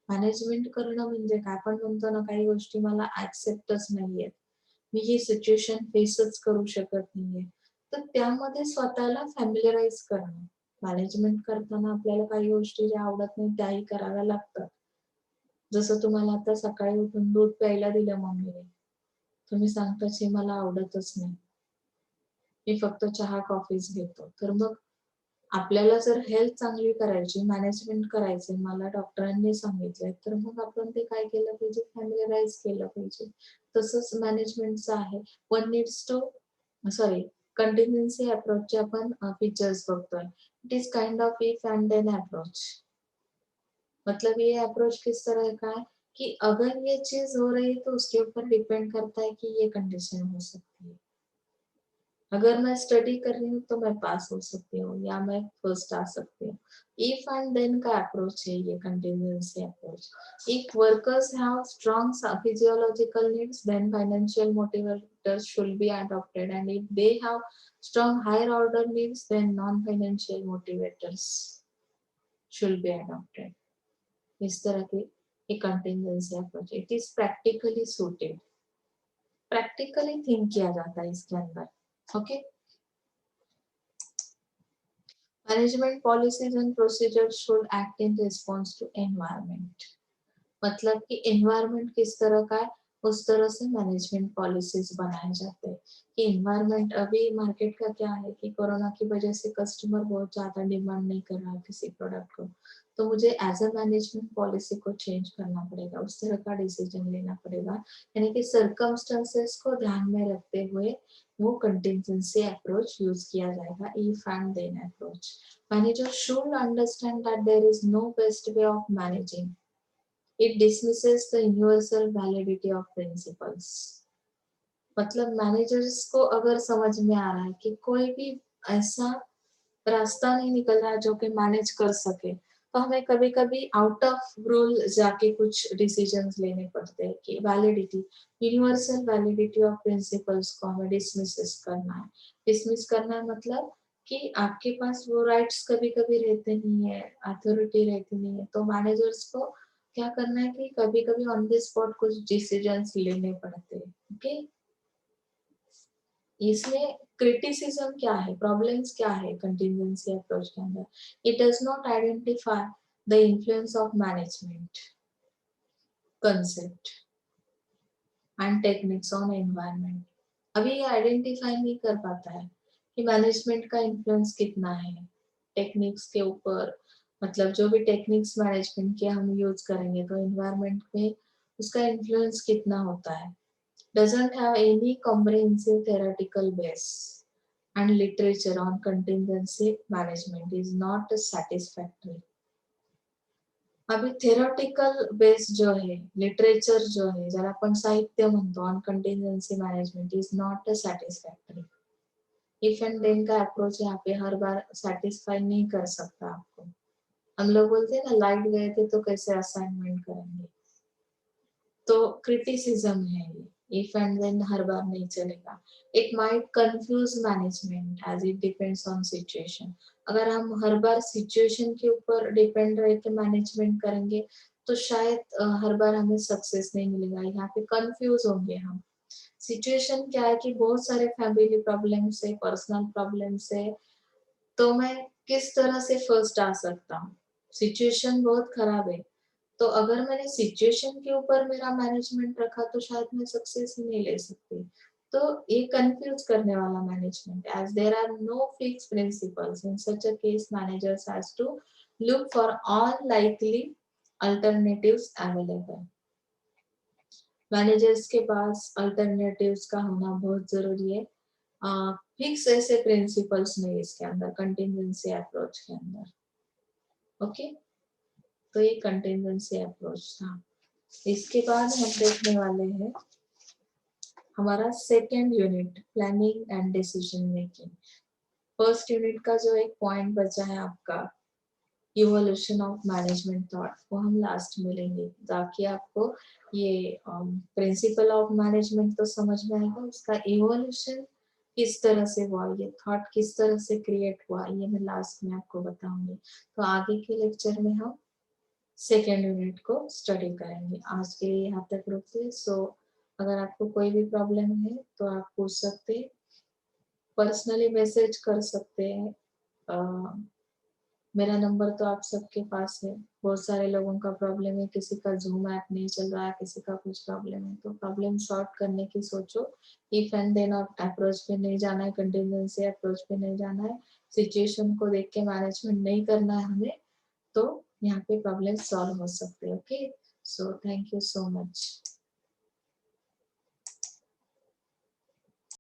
मॅनेजमेंट करणं म्हणजे काय, आपण म्हणतो ना काही गोष्टी मला ऍक्सेप्टच नाहीये, मी ही सिच्युएशन फेसच करू शकत नाहीये, तर त्यामध्ये स्वतःला फॅमिलिअराइज करणं। मॅनेजमेंट करताना आपल्याला काही गोष्टी ज्या आवडत नाही त्याही कराव्या लागतात। जसं तुम्हाला आता सकाळी उठून दूध प्यायला दिलं मम्मीने, तुम्ही सांगता हे मला आवडतच नाही, मी फक्त चहा कॉफीच घेतो, तर मग आपल्याला जर हेल्थ चांगली करायची, मॅनेजमेंट करायचे, मला डॉक्टरांनी सांगितलंय, तर मग आपण ते काय केलं पाहिजे, फॅमिलिअराइज केलं पाहिजे। तसंच मॅनेजमेंटचं आहे। One needs to sorry contingency अप्रोचचे आपण फीचर्स बघतोय। It is kind of if and then approach. मतलब ये अप्रोच किस तरह का है कि अगर ये चीज हो रही है तो उसके ऊपर डिपेंड करता है कि ये कंडीशन हो सकती है। अगर मैं स्टडी कर रही हूँ तो मैं पास हो सकती हूँ या मैं फर्स्ट आ सकती हूँ। इफ एंड देन का अप्रोच है ये contingency approach. If workers have strong physiological needs, then financial motivators should be adopted, and if they have strong higher order needs, then non-financial motivators should be adopted। इस तरह के एक contingency approach, it is practically suited, practically think किया जाता है इसके अंदर। Okay, management policies and procedure should act in response to environment. मतलब कि एनवायरनमेंट किस तरह का है उस तरह से मैनेजमेंट पॉलिसीज बनाए जाते हैं। कि एनवायरनमेंट अभी मार्केट का क्या है कि कोरोना की वजह से कस्टमर बहुत ज्यादा डिमांड नहीं कर रहा है किसी प्रोडक्ट को, तो मुझे एज अ मैनेजमेंट पॉलिसी को चेंज करना पड़ेगा, उस तरह का डिसीजन लेना पड़ेगा। यानी कि सर्कमस्टेंसेस को ध्यान में रखते हुए वो कंटिजेंसी अप्रोच यूज किया जाएगा, if and then approach. Manager should understand that there is no best way of managing. It dismisses the universal validity of principles. मतलब मैनेजर्स को अगर समझ में आ रहा है कि कोई भी ऐसा रास्ता नहीं निकल रहा है जो कि मैनेज कर सके, तो हमें कभी कभी आउट ऑफ रूल जाके कुछ डिसीजंस लेने पड़ते हैं कि validity, universal validity of principles को हमें डिसमिस करना है. डिसमिस करना है मतलब कि आपके पास वो राइट्स कभी कभी रहते नहीं है, अथॉरिटी रहती नहीं है, तो मैनेजर्स को क्या करना है कि कभी कभी ऑन द स्पॉट कुछ डिसीजंस लेने पड़ते हैं. ओके, इसमें क्रिटिसिज्म क्या है, प्रॉब्लम्स क्या है कंटिजेंसी अप्रोच के अंदर. It does not identify the influence of management concept and techniques on environment. अभी ये आइडेंटिफाई नहीं कर पाता है कि मैनेजमेंट का इन्फ्लुएंस कितना है टेक्निक्स के ऊपर. मतलब जो भी टेक्निक्स मैनेजमेंट के हम यूज करेंगे तो एनवायरनमेंट में उसका इन्फ्लुएंस कितना होता है. Doesn't have any comprehensive theoretical base and literature on contingency management is not satisfactory. अभी theoretical base जो है, literature जो है, ज्यादा आपण साहित्य म्हणतो on contingency management is not satisfactory. If and then का approach यहाँ पे हर बार satisfy नहीं कर सकता आपको. हम लोग बोलते हैं ना लाइट गए थे तो कैसे असाइनमेंट करेंगे, तो क्रिटिसिज्म है ये. इफ एंड देन हर बार नहीं चलेगा. It might confuse management as it depends on situation. अगर हम हर बार सिचुएशन के ऊपर डिपेंड रह के मैनेजमेंट करेंगे तो शायद हर बार हमें सक्सेस नहीं मिलेगा. यहाँ पे कंफ्यूज होंगे हम. सिचुएशन क्या है कि बहुत सारे फैमिली प्रॉब्लम्स है, पर्सनल प्रॉब्लम्स है, तो मैं किस तरह से फर्स्ट आ सकता हूँ. सिचुएशन बहुत खराब है, तो अगर मैंने सिचुएशन के ऊपर मेरा मैनेजमेंट रखा तो शायद मैं सक्सेस ही नहीं ले सकती. तो ये कंफ्यूज करने वाला management. As there are no fix principles in such a case managers has to look for all likely alternatives available. Managers के पास अल्टरनेटिव्स का होना बहुत जरूरी है. फिक्स ऐसे प्रिंसिपल्स नहीं इसके अंदर कंटिजेंसी अप्रोच के अंदर. ओके, तो ये कंटिजेंसी अप्रोच था. इसके बाद हम देखने वाले हैं हमारा second unit, planning and decision making. First unit का जो एक पॉइंट बचा है आपका इवोल्यूशन ऑफ मैनेजमेंट थॉट, वो हम लास्ट में लेंगे ताकि आपको ये प्रिंसिपल ऑफ मैनेजमेंट तो समझ में आएगा, उसका इवोल्यूशन किस तरह से हुआ, ये थॉट किस तरह से क्रिएट हुआ, ये मैं लास्ट में आपको बताऊंगी. तो आगे के लेक्चर में हम सेकेंड यूनिट को स्टडी करेंगे. आज के लिए यहाँ तक रुकते. सो अगर आपको कोई भी प्रॉब्लम है तो आप पूछ सकते हैं, पर्सनली मैसेज कर सकते हैं. मेरा नंबर तो आप सबके पास है. बहुत सारे लोगों का प्रॉब्लम है, किसी का जूम ऐप नहीं चल रहा है, किसी का कुछ प्रॉब्लम है, तो प्रॉब्लम सॉल्व करने की सोचो. इफ एंड देन अप्रोच पे नहीं जाना है, कंटिजेंसी अप्रोच पे नहीं जाना है, सिचुएशन को देख के मैनेजमेंट नहीं करना है हमें, तो यहाँ पे प्रॉब्लम सॉल्व हो सकते हैं. Okay, so thank you so much.